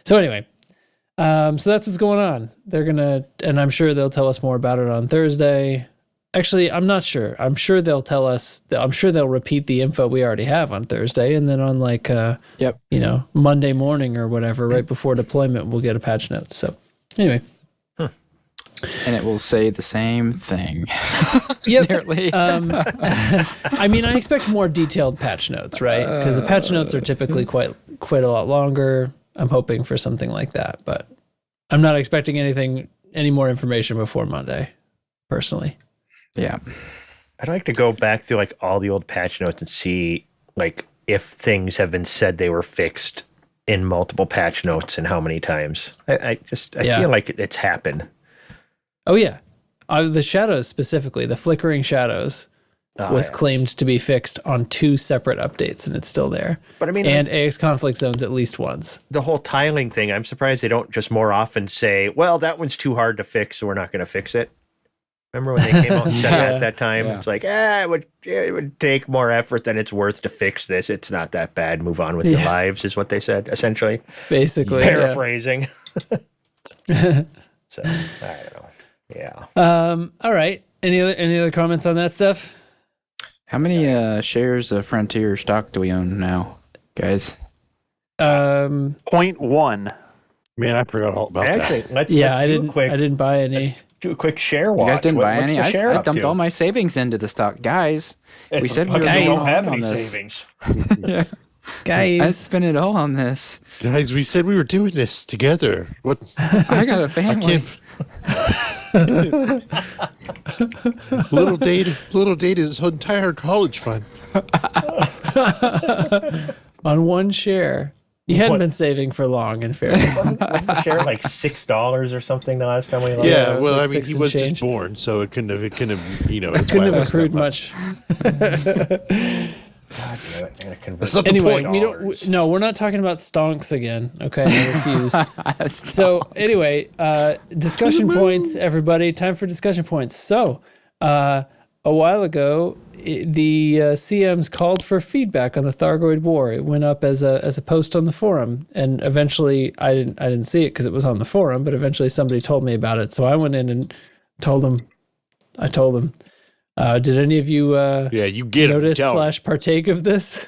So anyway, so that's what's going on. They're going to, and I'm sure they'll tell us more about it on Thursday. Actually, I'm not sure. I'm sure they'll tell us. I'm sure they'll repeat the info we already have on Thursday, and then on Monday morning or whatever, right before deployment, we'll get a patch note. So, anyway, and it will say the same thing. Yep. I mean, I expect more detailed patch notes, right? Because the patch notes are typically quite a lot longer. I'm hoping for something like that, but I'm not expecting any more information before Monday, personally. Yeah. I'd like to go back through like all the old patch notes and see like if things have been said they were fixed in multiple patch notes and how many times. I feel like it's happened. Oh, yeah. The shadows specifically, the flickering shadows was claimed to be fixed on 2 separate updates, and it's still there. But I mean, and AX conflict zones at least once. The whole tiling thing, I'm surprised they don't just more often say, well, that one's too hard to fix, so we're not going to fix it. Remember when they came out and said that at that time? Yeah. It's like, it would take more effort than it's worth to fix this. It's not that bad. Move on with your lives, is what they said, essentially. Basically. Paraphrasing. So, I don't know. Yeah. All right. Any other comments on that stuff? How many shares of Frontier stock do we own now, guys? 0.1. Man, I forgot all about that. I didn't buy any. Do a quick share watch. You guys didn't buy any? I dumped all my savings into the stock. Guys, we said we don't have any savings. Yeah. Guys. I spent it all on this. Guys, we said we were doing this together. What? I got a family. Little date is his entire college fund. On one share. You hadn't been saving for long, in fairness. Wasn't the share like $6 or something the last time we looked? Yeah, well, like he was just born, so it couldn't have, couldn't have accrued much. God damn it! That's not the point. We're not talking about stonks again. Okay, I refuse. So anyway, discussion points, everybody. Time for discussion points. So, a while ago, the CMs called for feedback on the Thargoid War. It went up as a post on the forum, and eventually I didn't see it because it was on the forum. But eventually somebody told me about it, so I went in and told them. Did any of you notice / partake of this?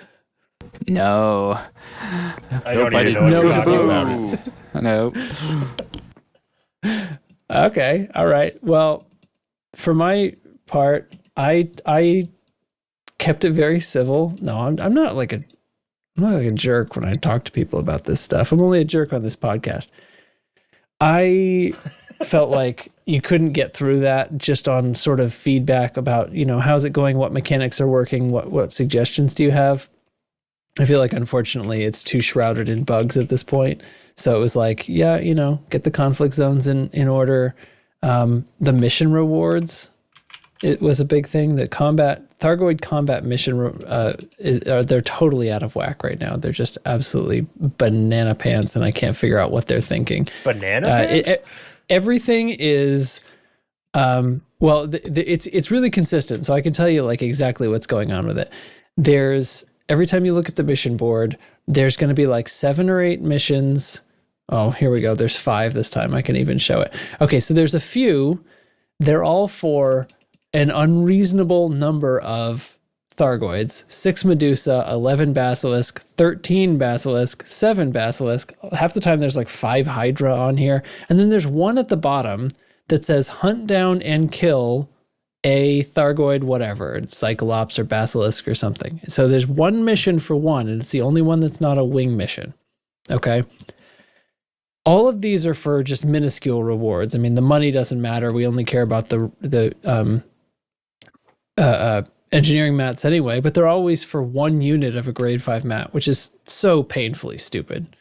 No. I don't even know what you're talking about. No. Okay. All right. Well, for my part, I kept it very civil. No, I'm not like a jerk when I talk to people about this stuff. I'm only a jerk on this podcast. I felt like you couldn't get through that just on sort of feedback about, how's it going? What mechanics are working? What suggestions do you have? I feel like, unfortunately, it's too shrouded in bugs at this point. So it was like, get the conflict zones in order. The mission rewards, it was a big thing. The Thargoid combat mission, they're totally out of whack right now. They're just absolutely banana pants, and I can't figure out what they're thinking. Banana pants? Everything is, it's really consistent. So I can tell you like exactly what's going on with it. Every time you look at the mission board, there's going to be like 7 or 8 missions. Oh, here we go. There's 5 this time. I can even show it. Okay, so there's a few. They're all for an unreasonable number of Thargoids. 6 Medusa, 11 Basilisk, 13 Basilisk, 7 Basilisk. Half the time there's like 5 Hydra on here. And then there's one at the bottom that says hunt down and kill a Thargoid whatever. It's Cyclops or Basilisk or something. So there's one mission for one, and it's the only one that's not a wing mission. Okay? All of these are for just minuscule rewards. I mean, the money doesn't matter. We only care about the engineering mats anyway, but they're always for 1 unit of a grade 5 mat, which is so painfully stupid.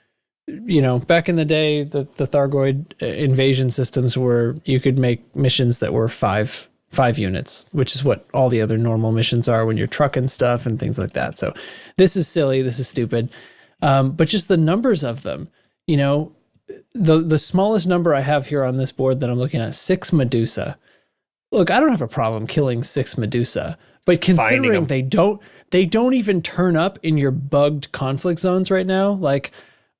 Back in the day, the Thargoid invasion systems were, you could make missions that were 5 units, which is what all the other normal missions are when you're trucking stuff and things like that. So this is silly. This is stupid. But just the numbers of them, the smallest number I have here on this board that I'm looking at, 6 Medusa. Look, I don't have a problem killing 6 Medusa, but considering they don't even turn up in your bugged conflict zones right now, like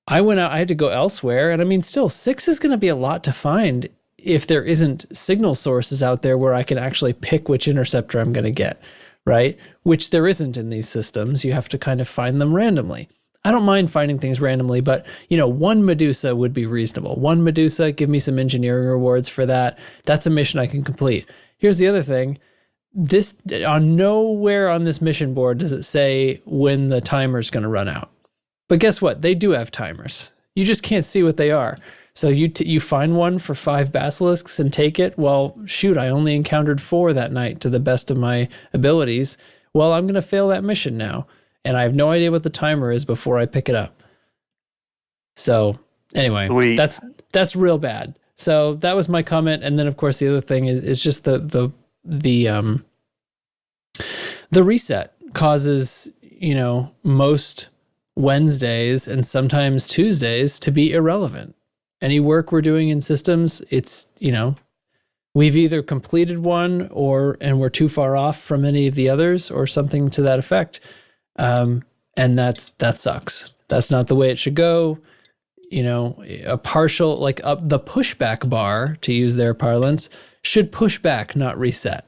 I went out, I had to go elsewhere, and I mean, still 6 is going to be a lot to find if there isn't signal sources out there where I can actually pick which interceptor I'm going to get, right? Which there isn't in these systems. You have to kind of find them randomly. I don't mind finding things randomly, but 1 Medusa would be reasonable. 1 Medusa, give me some engineering rewards for that. That's a mission I can complete. Here's the other thing. Nowhere on this mission board does it say when the timer's going to run out. But guess what? They do have timers. You just can't see what they are. So you find one for 5 basilisks and take it. Well, shoot, I only encountered 4 that night to the best of my abilities. Well, I'm going to fail that mission now. and I have no idea what the timer is before I pick it up. So anyway, that's real bad. So that was my comment. And then of course the other thing is just the reset causes, most Wednesdays and sometimes Tuesdays to be irrelevant. Any work we're doing in systems, it's, we've either completed one and we're too far off from any of the others or something to that effect. And that sucks. That's not the way it should go. A partial, the pushback bar, to use their parlance, should push back, not reset.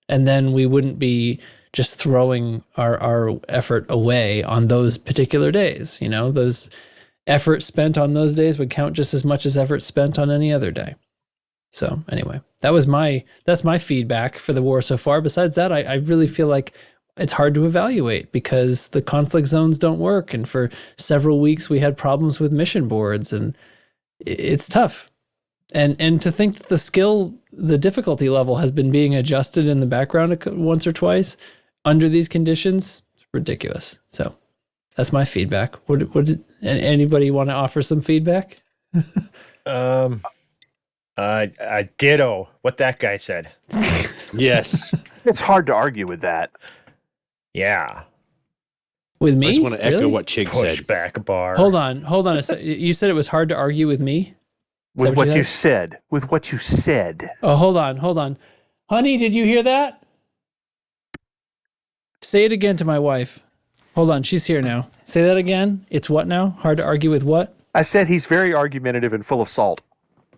And then we wouldn't be just throwing our effort away on those particular days. Those effort spent on those days would count just as much as effort spent on any other day. So anyway, that's my feedback for the war so far. Besides that, I really feel like it's hard to evaluate because the conflict zones don't work. And for several weeks we had problems with mission boards, and it's tough. And to think that the difficulty level has been being adjusted in the background once or twice under these conditions, it's ridiculous. So that's my feedback. What anybody want to offer some feedback? I ditto what that guy said. Yes. It's hard to argue with that. Yeah. With me? I just want to echo Really? what Chig said. Pushback bar. Hold on a second. You said it was hard to argue with me? Is that With what you said? said. With what you said. Oh, hold on. Honey, did you hear that? Say it again to my wife. Hold on, she's here now. Say that again. It's what now? Hard to argue with what? I said he's very argumentative and full of salt.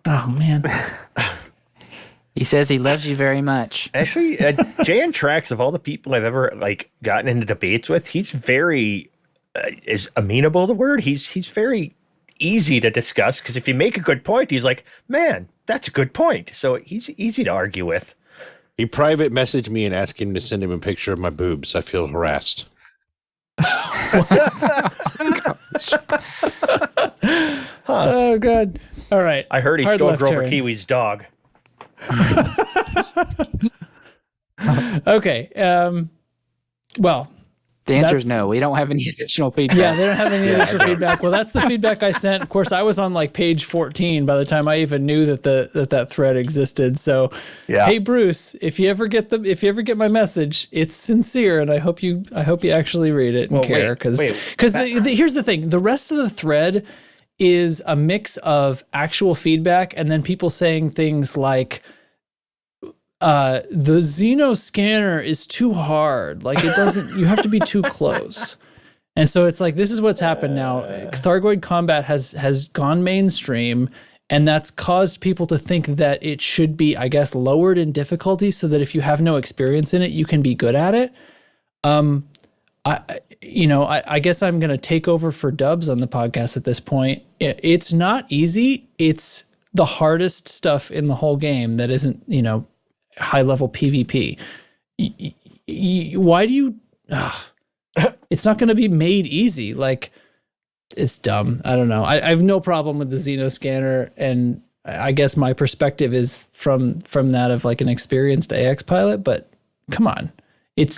Oh, man. He says he loves you very much. Actually, Jan Trax, of all the people I've ever gotten into debates with, he's very is amenable to the word. He's very easy to discuss because if you make a good point, he's like, man, that's a good point. So he's easy to argue with. He private messaged me and asked him to send him a picture of my boobs. I feel harassed. Oh, God. All right. I heard he Hard stole left Grover turn. Kiwi's dog. Okay. Well, The answer is That's- no. We don't have any additional feedback. yeah, they don't have any additional feedback. Well, that's the feedback I sent. Of course, I was on page 14 by the time I even knew that that thread existed. So, Yeah. Hey Bruce, if you ever get my message, it's sincere, and I hope you actually read it and Well, care because here's the thing: the rest of the thread is a mix of actual feedback and then people saying things like, the Xeno scanner is too hard. It doesn't, you have to be too close. And so it's this is what's happened now. Thargoid combat has gone mainstream, and that's caused people to think that it should be, I guess, lowered in difficulty so that if you have no experience in it, you can be good at it. I guess I'm going to take over for Dubs on the podcast at this point. It's not easy. It's the hardest stuff in the whole game that isn't, high level PvP. Why do you? It's not going to be made easy. It's dumb. I don't know. I have no problem with the Xeno scanner, and I guess my perspective is from that of an experienced AX pilot. But come on.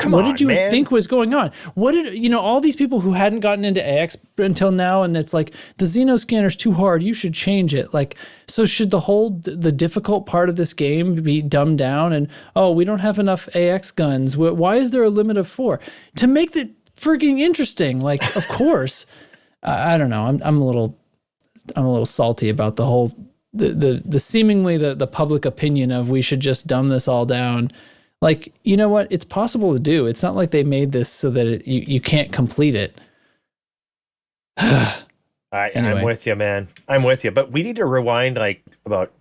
What did you think was going on? What did all these people who hadn't gotten into AX until now, and it's the Xeno scanner's too hard, you should change it. So should the difficult part of this game be dumbed down? And we don't have enough AX guns. Why is there a limit of 4 to make it freaking interesting? Of course, I don't know. I'm a little salty about the whole the seemingly the public opinion of we should just dumb this all down. You know what? It's possible to do. It's not like they made this so that you can't complete it. Anyway. I'm with you, man. I'm with you. But we need to rewind about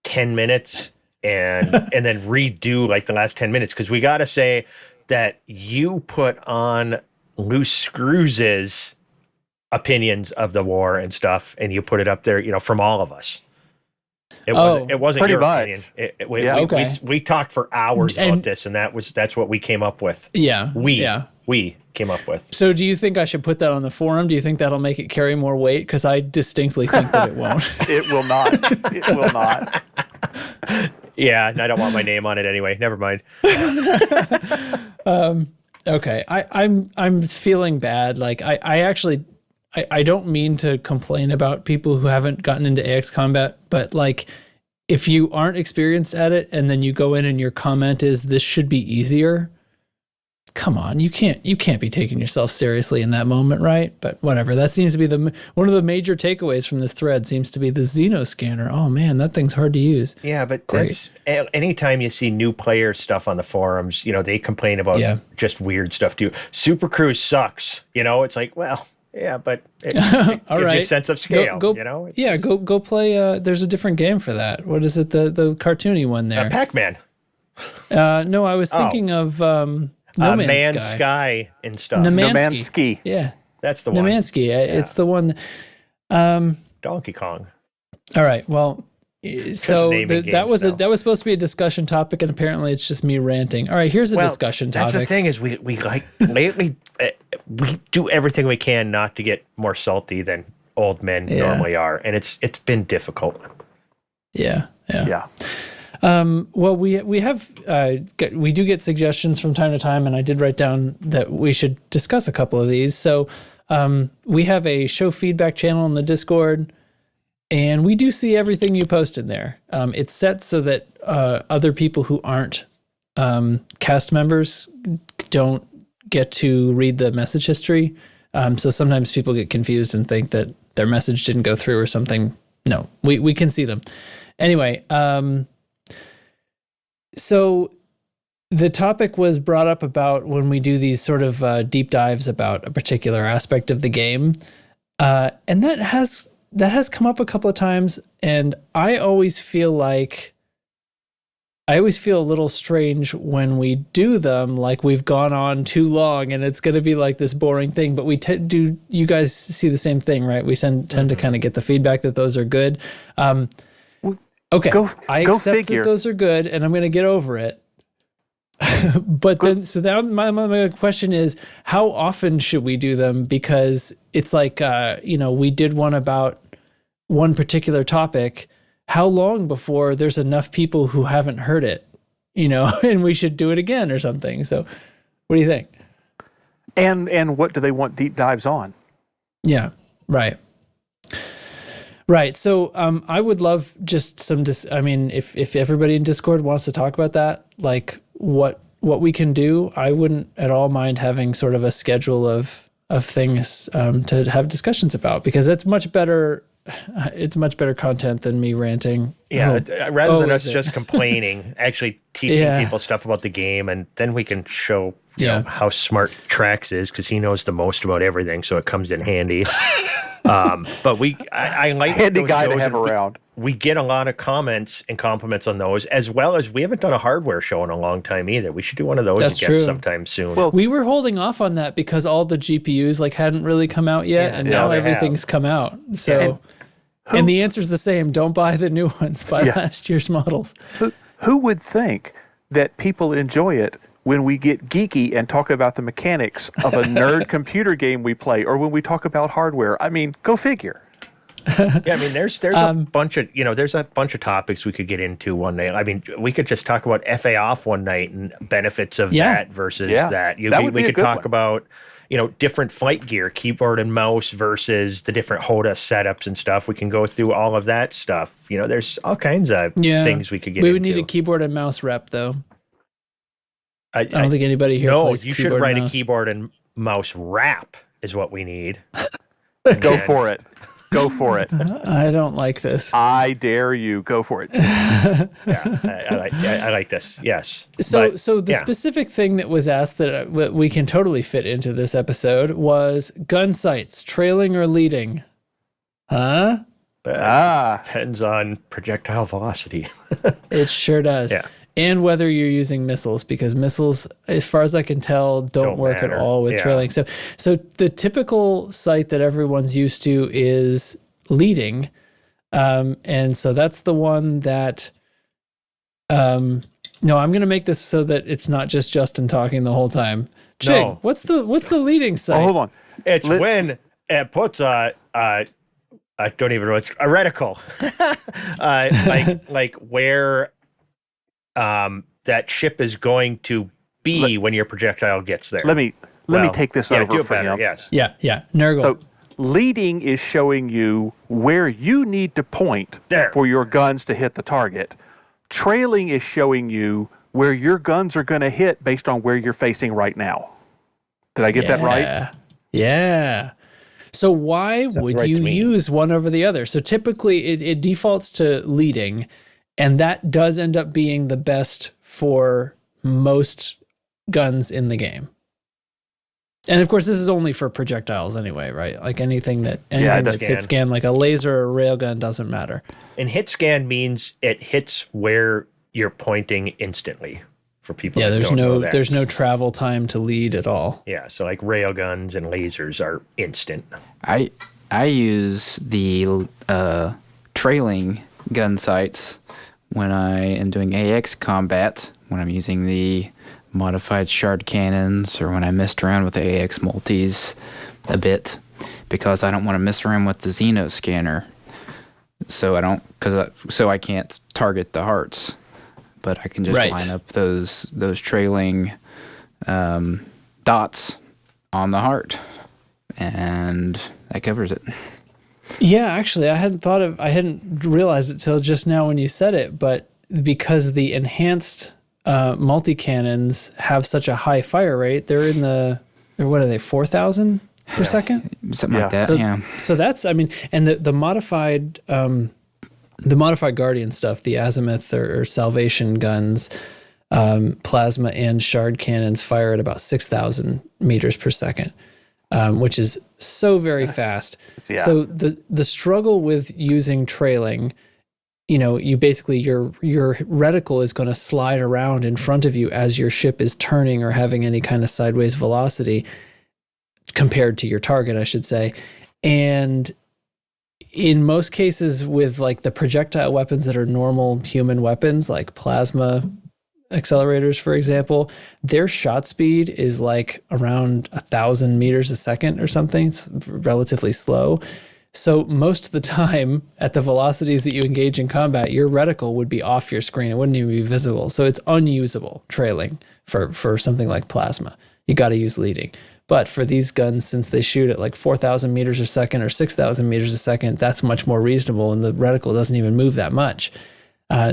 10 minutes and then redo the last 10 minutes because we got to say that you put on Loose Screws' opinions of the war and stuff, and you put it up there, from all of us. It wasn't pretty your much. opinion. We talked for hours about this, and that's what we came up with. Yeah. We came up with. So do you think I should put that on the forum? Do you think that'll make it carry more weight? Because I distinctly think that it won't. It will not. It will not. Yeah, and I don't want my name on it anyway. Never mind. Okay, I'm feeling bad. Like I actually I don't mean to complain about people who haven't gotten into AX combat, but like if you aren't experienced at it and then you go in and your comment is this should be easier, come on, you can't be taking yourself seriously in that moment, right? But whatever. That seems to be one of the major takeaways from this thread seems to be the Xeno scanner. Oh man, that thing's hard to use. Yeah, but that's anytime you see new player stuff on the forums, they complain about just weird stuff too. Super Cruise sucks. It's like, well, yeah, but it gives you a sense of scale. Go play. There's a different game for that. What is it? The cartoony one there. Pac-Man. No, I was thinking of No Man's Sky and stuff. No Man's Ski. Yeah, that's the one. No Man's Ski. It's the one. Donkey Kong. All right. Well, so that was supposed to be a discussion topic, and apparently it's just me ranting. All right, here's a discussion topic. That's the thing is we like lately we do everything we can not to get more salty than old men normally are, and it's been difficult. Yeah. Well, we have we do get suggestions from time to time, and I did write down that we should discuss a couple of these. So we have a show feedback channel in the Discord, and we do see everything you post in there. It's set so that other people who aren't cast members don't get to read the message history. So sometimes people get confused and think that their message didn't go through or something. No, we can see them. Anyway, so the topic was brought up about when we do these sort of deep dives about a particular aspect of the game. And that has come up a couple of times, and I always feel a little strange when we do them, like we've gone on too long and it's going to be like this boring thing. But we do. You guys see the same thing, right? We tend to kind of get the feedback that those are good. Okay, I accept that those are good, and I'm going to get over it. But then, so now my question is, how often should we do them? Because it's like, we did one about one particular topic. How long before there's enough people who haven't heard it, and we should do it again or something? So what do you think? And what do they want deep dives on? Yeah, right. Right. So I would love just some, if everybody in Discord wants to talk about that, like what we can do, I wouldn't at all mind having sort of a schedule of things to have discussions about, because that's much better. It's much better content than me ranting. Yeah, rather than us just complaining, actually teaching people stuff about the game, and then we can show how smart Trax is, because he knows the most about everything, so it comes in handy. But I like handy guy to have around. We get a lot of comments and compliments on those, as well as we haven't done a hardware show in a long time either. We should do one of those again sometime soon. Well, we were holding off on that because all the GPUs hadn't really come out yet, and now everything's come out. So, and the answer's the same: don't buy the new ones. Buy last year's models. Who would think that people enjoy it when we get geeky and talk about the mechanics of a nerd computer game we play, or when we talk about hardware? I mean, go figure. There's a bunch of topics we could get into one night. I mean, we could just talk about FA off one night and benefits of that versus that. We could talk about different flight gear, keyboard and mouse versus the different HOTA setups and stuff. We can go through all of that stuff. There's all kinds of things we could get into. We would need a keyboard and mouse rep, though. I don't think anybody here plays keyboard. No, you should write a keyboard and mouse rap is what we need. Go for it. Go for it. I don't like this. I dare you. Go for it. I like this. Yes. So the specific thing that was asked that we can totally fit into this episode was gun sights, trailing or leading. Huh? Depends on projectile velocity. It sure does. Yeah. And whether you're using missiles, because missiles, as far as I can tell, don't work at all with trailing. So the typical sight that everyone's used to is leading. And so that's the one that, no, I'm going to make this so that it's not just Justin talking the whole time. Jeng, what's the leading sight? Hold on. It's when it puts I don't even know, it's a reticle. like where, that ship is going to be when your projectile gets there. Let me take this over do it for better, him. yes. Yeah. Nurgle. So leading is showing you where you need to point for your guns to hit the target. Trailing is showing you where your guns are going to hit based on where you're facing right now. Did I get that right? Yeah. So why would you use one over the other? So typically it defaults to leading, and that does end up being the best for most guns in the game. And of course, this is only for projectiles anyway, right? Like anything that's hit scan, like a laser or a railgun, doesn't matter. And hit scan means it hits where you're pointing instantly. For people, there's no travel time to lead at all. Yeah, so like railguns and lasers are instant. I use the trailing gun sights when I am doing AX combat, when I'm using the modified shard cannons, or when I messed around with the AX multis a bit, because I don't want to mess around with the Xeno scanner. So I can't target the hearts. But I can just line up those trailing dots on the heart, and that covers it. Yeah, actually, I hadn't realized it till just now when you said it, but because the enhanced multi-cannons have such a high fire rate, they're 4,000 per second? Something like that, So that's, and the modified... the modified Guardian stuff, the Azimuth or Salvation guns, plasma and shard cannons fire at about 6,000 meters per second, which is so very fast. Yeah. So the struggle with using trailing, you basically, your reticle is going to slide around in front of you as your ship is turning or having any kind of sideways velocity compared to your target, I should say. And in most cases with like the projectile weapons that are normal human weapons, like plasma accelerators, for example, their shot speed is like around 1,000 meters a second or something. It's relatively slow. So most of the time at the velocities that you engage in combat, your reticle would be off your screen. It wouldn't even be visible. So it's unusable trailing for something like plasma. You got to use leading. But for these guns, since they shoot at like 4,000 meters a second or 6,000 meters a second, that's much more reasonable, and the reticle doesn't even move that much.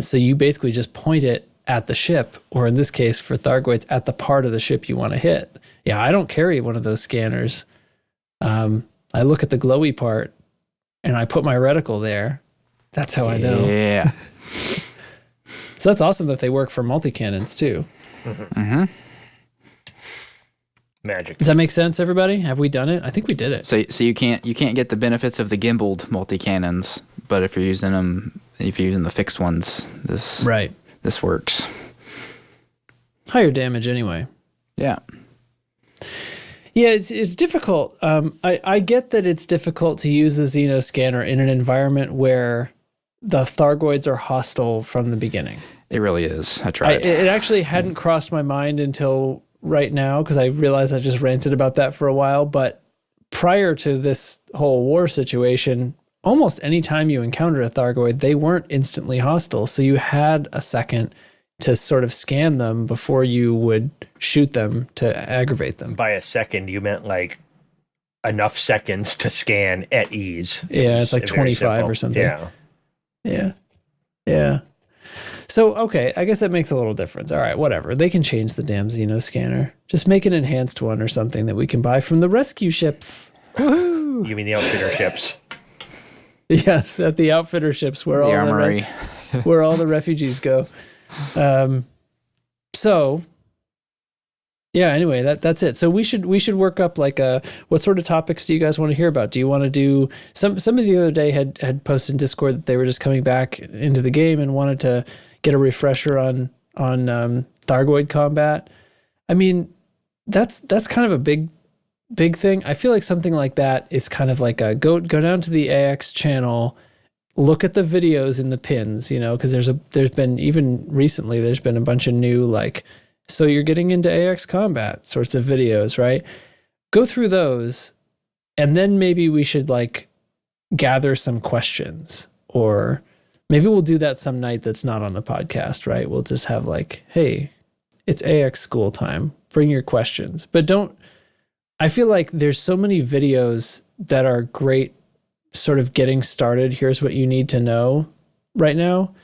So you basically just point it at the ship, or in this case for Thargoids, at the part of the ship you want to hit. Yeah, I don't carry one of those scanners. I look at the glowy part, and I put my reticle there. That's how I know. Yeah. So that's awesome that they work for multi-cannons too. Mm-hmm. Magic. Does that make sense, everybody? Have we done it? I think we did it. So you can't get the benefits of the gimbaled multi-cannons, but if you're using the fixed ones, this works. Higher damage anyway. Yeah. Yeah, it's difficult. I get that it's difficult to use the Xeno scanner in an environment where the Thargoids are hostile from the beginning. It really is. I tried. It actually hadn't crossed my mind until right now, because I realized I just ranted about that for a while. But prior to this whole war situation, almost any time you encountered a Thargoid, they weren't instantly hostile. So you had a second to sort of scan them before you would shoot them to aggravate them. By a second, you meant like enough seconds to scan at ease. It's like 25 or something. Yeah. So, okay, I guess that makes a little difference. All right, whatever. They can change the damn Xeno scanner. Just make an enhanced one or something that we can buy from the rescue ships. Woohoo! You mean the outfitter ships? Yes, at the outfitter ships where where all the refugees go. So, yeah, anyway, that's it. So we should work up like what sort of topics do you guys want to hear about? Do you want to do somebody the other day had posted in Discord that they were just coming back into the game and wanted to get a refresher on Thargoid combat. I mean, that's kind of a big thing. I feel like something like that is kind of like a go down to the AX channel, look at the videos in the pins, because there's been even recently there's been a bunch of new like, so you're getting into AX combat sorts of videos, right? Go through those, and then maybe we should like gather some questions, or maybe we'll do that some night that's not on the podcast, right? We'll just have like, hey, it's AX school time. Bring your questions, but don't. I feel like there's so many videos that are great, sort of getting started. Here's what you need to know right now.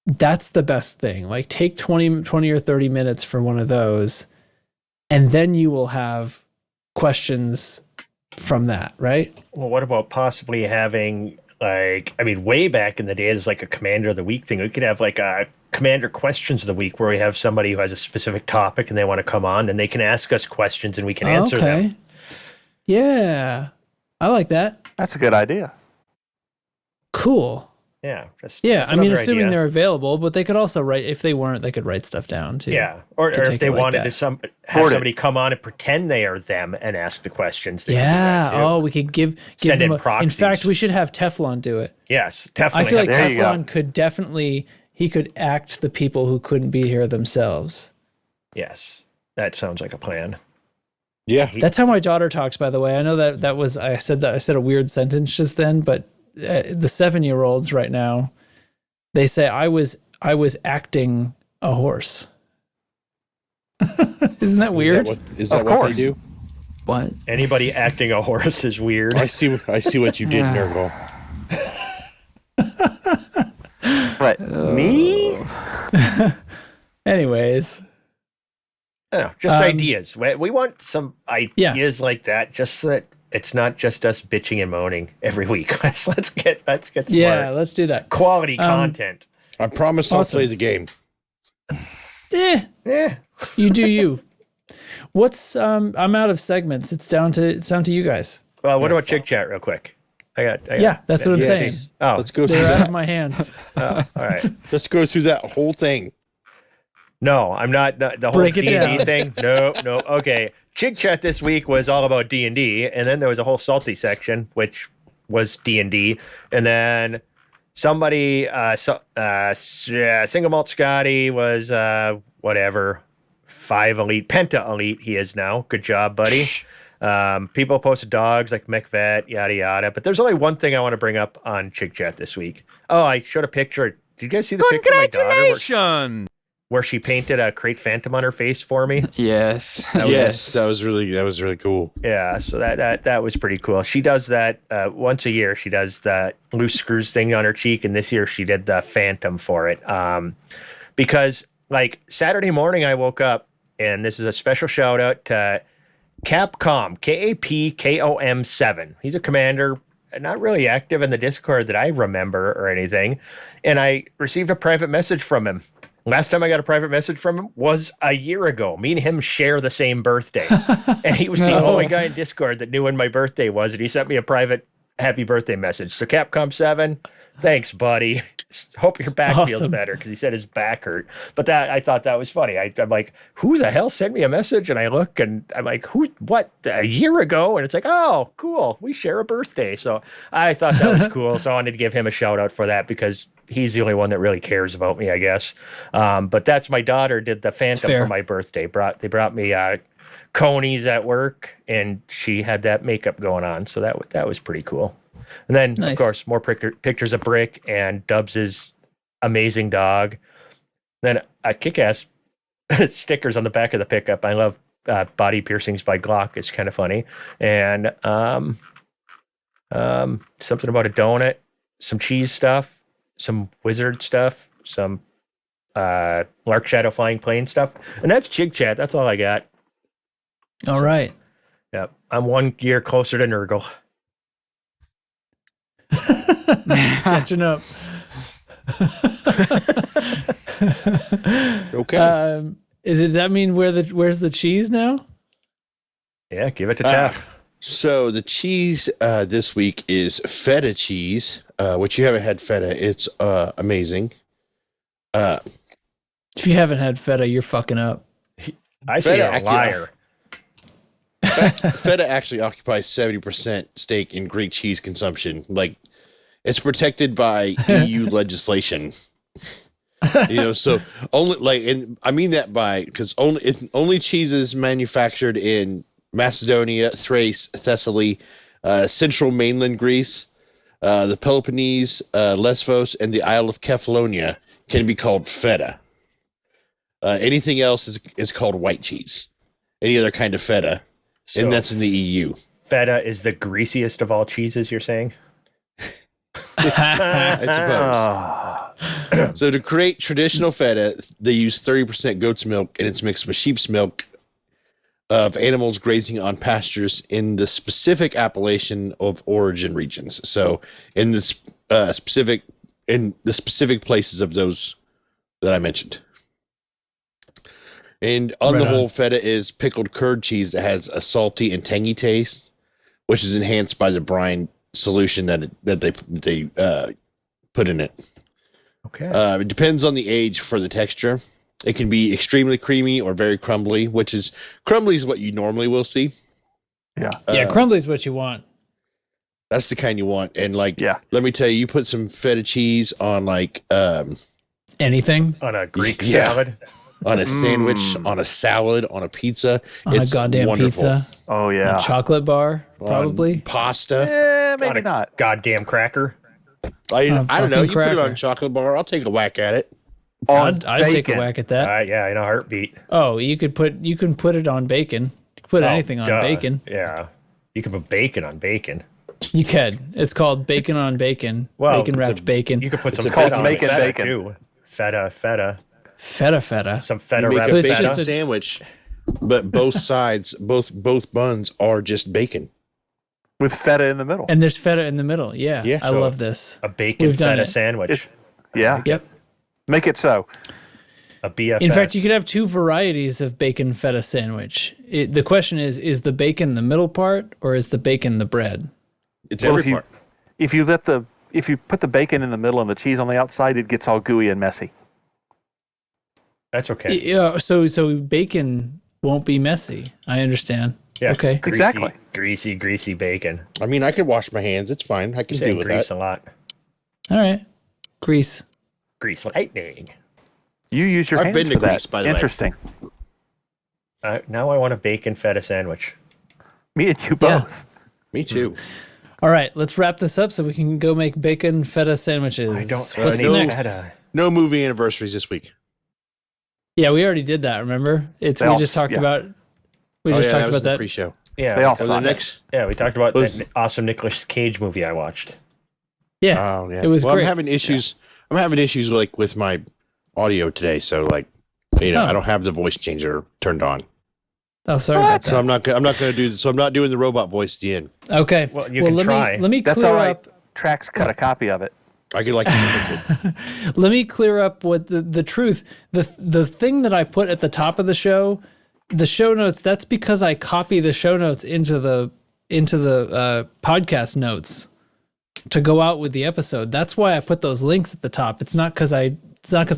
That's the best thing. Like take 20 or 30 minutes for one of those, and then you will have questions from that, right? Well, what about possibly having, like, I mean, way back in the day, there's like a Commander of the Week thing. We could have like a Commander Questions of the Week where we have somebody who has a specific topic and they want to come on and they can ask us questions and we can answer them. Yeah. I like that. That's a good idea. Cool. Yeah. I mean, assuming they're available, but they could also write, if they weren't, they could write stuff down too. Yeah. Or if they wanted to have somebody come on and pretend they are them and ask the questions. Yeah. Oh, we could give Send them in proxies. In fact, we should have Teflon do it. Yes. Teflon. I feel like Teflon could definitely, he could act the people who couldn't be here themselves. Yes. That sounds like a plan. Yeah. That's how my daughter talks, by the way. I know I said a weird sentence just then, but the 7-year-olds right now, they say I was acting a horse. Isn't that weird? Is that what they do? What? Anybody acting a horse is weird. I see what you did, Nurgle. What? Me? Anyways. I don't know, just ideas. We want some ideas like that, just so that it's not just us bitching and moaning every week. Let's get smart. Yeah, let's do that. Quality content. I promise I'll play the game. You do you. What's I'm out of segments. It's down to you guys. Well, what about Chick Chat real quick? That's what I'm saying. Oh, let's go through They're that. out of my hands. All right. Let's go through that whole thing. No, I'm not. The whole Break it D&D down. thing. No. Okay. Chick Chat this week was all about D&D, and then there was a whole salty section, which was D&D, and then somebody, Single Malt Scotty was whatever, 5 elite, Penta elite he is now. Good job, buddy. People posted dogs like McVet, yada yada. But there's only one thing I want to bring up on Chick Chat this week. Oh, I showed a picture. Did you guys see the picture of my daughter where she painted a Crate Phantom on her face for me? Yes. That was really cool. Yeah, so that was pretty cool. She does that once a year. She does that loose screws thing on her cheek, and this year she did the Phantom for it. Because like Saturday morning, I woke up, and this is a special shout out to Capcom, KAPKOM 7. He's a commander, not really active in the Discord that I remember or anything, and I received a private message from him. Last time I got a private message from him was a year ago. Me and him share the same birthday. And he was the only guy in Discord that knew when my birthday was. And he sent me a private happy birthday message. So Capcom 7, thanks, buddy. Hope your back feels better, because he said his back hurt. But I thought that was funny. I'm like, who the hell sent me a message? And I look and I'm like, what, a year ago? And it's like, oh, cool. We share a birthday. So I thought that was cool. So I wanted to give him a shout out for that, because he's the only one that really cares about me, I guess. But that's my daughter did the Phantom for my birthday. They brought me conies at work, and she had that makeup going on. So that was pretty cool. And then, of course, more pictures of Brick and Dubs' amazing dog. Then kick-ass stickers on the back of the pickup. I love body piercings by Glock. It's kind of funny. And something about a donut, some cheese stuff, some wizard stuff, some Lark Shadow flying plane stuff. And that's Chick Chat. That's all I got. All right. Yep. I'm 1 year closer to Nurgle. Catching up. Okay. Does that mean where's the cheese now? Yeah, give it to Jeff. So the cheese this week is feta cheese, which you haven't had feta. It's amazing. If you haven't had feta, you're fucking up. I say you're a liar. Feta actually occupies 70% stake in Greek cheese consumption. Like, it's protected by EU legislation. So only and I mean that because only cheeses manufactured in Macedonia, Thrace, Thessaly, central mainland Greece, the Peloponnese, Lesvos, and the Isle of Kefalonia can be called feta. Anything else is called white cheese. Any other kind of feta, and that's in the EU. Feta is the greasiest of all cheeses, you're saying? I suppose. So to create traditional feta, they use 30% goat's milk, and it's mixed with sheep's milk of animals grazing on pastures in the specific appellation of origin regions. So in the specific places of those that I mentioned. And on the whole, feta is pickled curd cheese that has a salty and tangy taste, which is enhanced by the brine solution that they put in it. Okay. It depends on the age for the texture. It can be extremely creamy or very crumbly, crumbly is what you normally will see. Yeah. Crumbly is what you want. That's the kind you want. And let me tell you put some feta cheese on anything on a Greek salad, on a sandwich, on a salad, on a pizza, on a goddamn wonderful. Pizza. Oh yeah, a chocolate bar, probably on pasta. Maybe not. Goddamn cracker. I don't know. You cracker. put it on a chocolate bar. I'll take a whack at it. I'd take a whack at that. Yeah, in a heartbeat. Oh, you can put it on bacon. You can put anything on bacon. Yeah, you can put bacon on bacon. You can. It's called bacon on bacon. Well, bacon wrapped bacon. You could put some feta on bacon too. Feta. Feta. Some feta wrapped. Make a feta bacon sandwich, but both sides, both buns are just bacon with feta in the middle. And there's feta in the middle. Yeah. I so love this. A bacon feta sandwich. Yep. Make it so. A BFS. In fact, you could have two varieties of bacon feta sandwich. The question is the bacon the middle part or is the bacon the bread? It's every part. If you put the bacon in the middle and the cheese on the outside, it gets all gooey and messy. That's okay. Yeah. So bacon won't be messy. I understand. Yeah. Okay. Exactly. Greasy bacon. I mean, I could wash my hands. It's fine. I can deal with grease that. a lot. All right. Grease lightning. You use your hands been to for Greece, that. by the way. Interesting. Now I want a bacon feta sandwich. Me and you both. Me too. All right, let's wrap this up so we can go make bacon feta sandwiches. I don't What's have next? feta. No movie anniversaries this week. Yeah, we already did that. Remember? We just talked about that pre-show. Yeah, they all we talked about that awesome Nicolas Cage movie I watched. Yeah, oh yeah, it was great. I'm having issues. Yeah. I'm having issues with my audio today, so I don't have the voice changer turned on. Oh, sorry about that. So I'm not going to do. So I'm not doing the robot voice at the end. Okay. Well, you can try. Let me clear That's all right. up. Trax cut a copy of it. I could Let me clear up what the truth. The thing that I put at the top of the show notes. That's because I copy the show notes into the podcast notes to go out with the episode. That's why I put those links at the top. It's not because I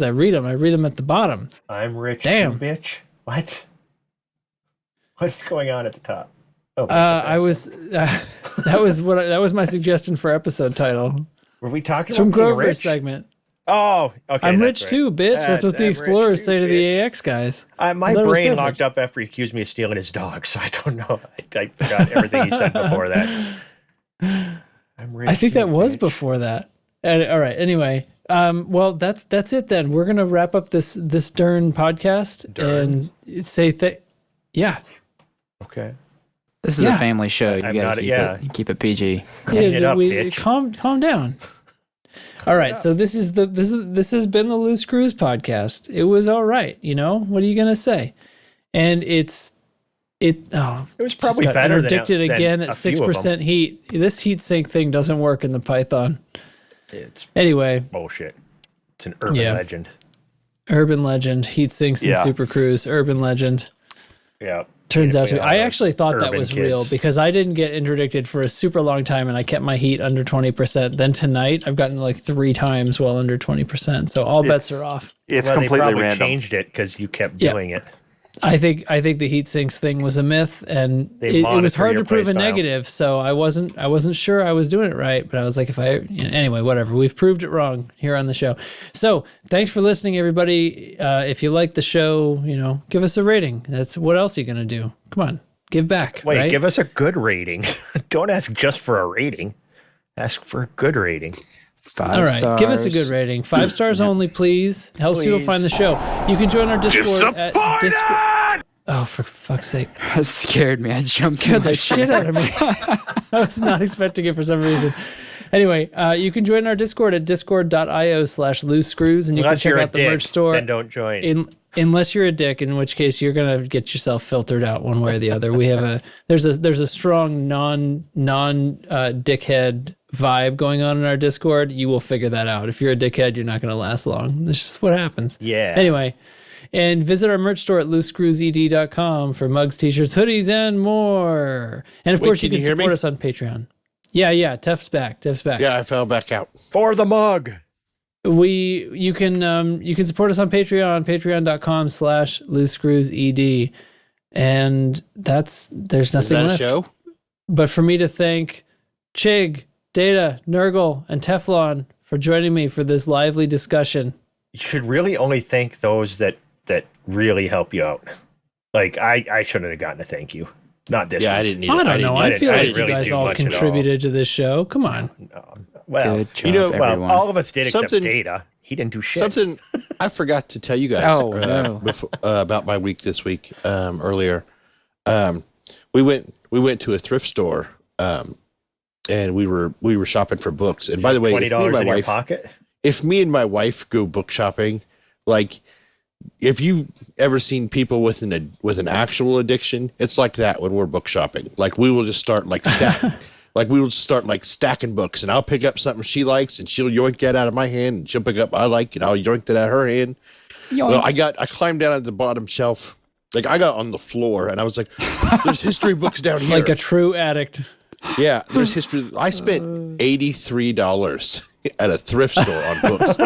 read them. I read them at the bottom. I'm rich, Damn. bitch. What? What's going on at the top? Oh, that was my suggestion for episode title. Were we talking It's from about being Grover's rich? segment. Oh, okay. I'm rich too, bitch. That's what the explorers say to the AX guys. My brain locked up after he accused me of stealing his dog, so I don't know. I forgot everything he said before that. I'm rich. I think that was bitch. before that. All right. Anyway, well, that's it then. We're gonna wrap up this Dern podcast and say yeah. Okay. This is a family show. You gotta keep it PG. Calm down. All right, so this has been the Loose Screws podcast. It was all right, What are you gonna say? And it was probably better interdicted again at 6% heat. This heat sink thing doesn't work in the Python. Anyway, bullshit. It's an urban legend. Urban legend. Heat sinks and super crews. Urban legend. Yeah. Turns out I actually thought that was kids. real because I didn't get interdicted for a super long time and I kept my heat under 20%. Then tonight I've gotten like 3 times well under 20%. So all bets are off. It's completely they probably random. Changed it because you kept doing it. I think the heat sinks thing was a myth, and it was hard to prove a negative. So I wasn't sure I was doing it right, but I was like, anyway, whatever. We've proved it wrong here on the show. So thanks for listening, everybody. If you like the show, give us a rating. That's what else are you gonna do? Come on, give back. Wait, right? give us a good rating. Don't ask just for a rating. Ask for a good rating. All right, stars. give us a good rating. 5 stars only, please. Helps people find the show. You can join our Discord at Discord. Oh, for fuck's sake! That scared me. I jumped. Scared the shit out of me. I was not expecting it for some reason. Anyway, you can join our Discord at discord.io/loosescrews, and you can check out the merch store. Then don't join. Unless you're a dick, in which case you're gonna get yourself filtered out one way or the other. We have there's a strong non dickhead vibe going on in our Discord. You will figure that out. If you're a dickhead, you're not gonna last long. That's just what happens. Yeah. Anyway. And visit our merch store at loosescrewsed.com for mugs, t-shirts, hoodies, and more. And of course, you can support us on Patreon. Yeah. Tef's back. Yeah, I fell back out. For the mug. You can support us on Patreon, patreon.com/loosescrewsed. And there's nothing left. Show? But for me to thank Chig, Data, Nurgle, and Teflon for joining me for this lively discussion. You should really only thank those that really help you out. Like, I shouldn't have gotten a thank you. Not this Yeah, week. I didn't need I don't know. I feel like you really guys all contributed to this show. Come on. Well, Good job, everyone. all of us did except Data. He didn't do shit. Something I forgot to tell you guys about my week this week earlier. We went to a thrift store and we were shopping for books. And by the way, $20 in your pocket? If me and my wife go book shopping, like if you ever seen people with an actual addiction, it's like that when we're book shopping. Like we will just start stacking books, and I'll pick up something she likes, and she'll yoink that out of my hand, and she'll pick up I like, and I'll yoink that out of her hand. Yoink. Well, I climbed down at the bottom shelf, like I got on the floor, and I was like, "There's history books down here." Like a true addict. Yeah, there's history. I spent $83 at a thrift store on books.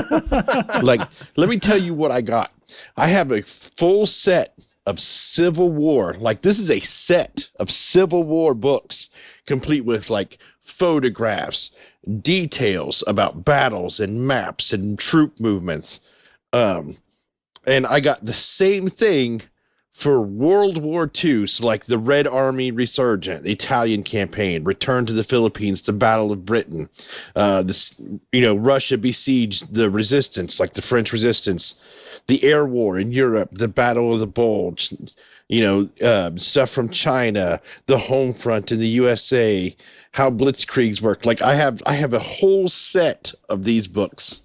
Like, let me tell you what I got. I have a full set of Civil War. Like, this is a set of Civil War books, complete with like photographs, details about battles and maps and troop movements. And I got the same thing for World War II, so like the Red Army Resurgent, the Italian campaign, Return to the Philippines, the Battle of Britain, Russia besieged the resistance, like the French resistance, the Air War in Europe, the Battle of the Bulge, stuff from China, the Home Front in the USA, how blitzkriegs work. Like I have a whole set of these books.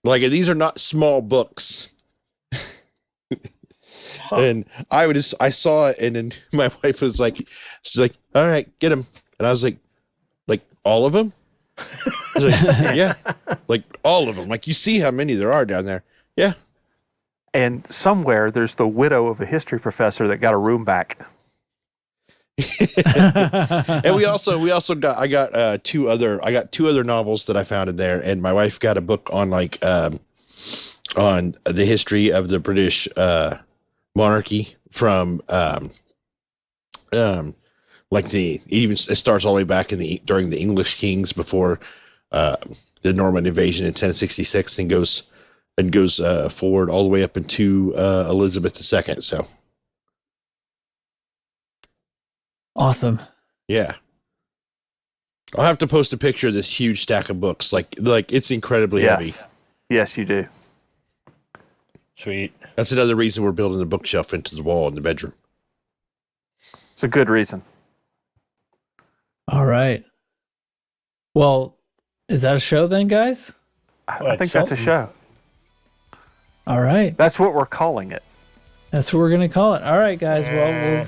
Like these are not small books. And I saw it, and then my wife was like, she's like, all right, get them. And I was like all of them? I was like, yeah, like all of them. Like you see how many there are down there. Yeah. And somewhere there's the widow of a history professor that got a room back. And we also got I got two other novels that I found in there, and my wife got a book on like on the history of the British monarchy from it starts all the way back during the English kings before the Norman invasion in 1066 and goes forward all the way up into Elizabeth II. So awesome. Yeah. I'll have to post a picture of this huge stack of books. Like it's incredibly heavy. Yes, you do. Sweet. That's another reason we're building the bookshelf into the wall in the bedroom. It's a good reason. All right. Well, is that a show then, guys? I think that's a show. All right. That's what we're calling it. That's what we're gonna call it. All right, guys. Well,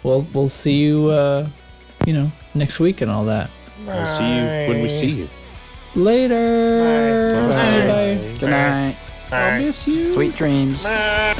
we'll see you, next week and all that. We'll see you when we see you. Later. Bye. Bye. Good night. I'll miss you. Sweet dreams. Bye.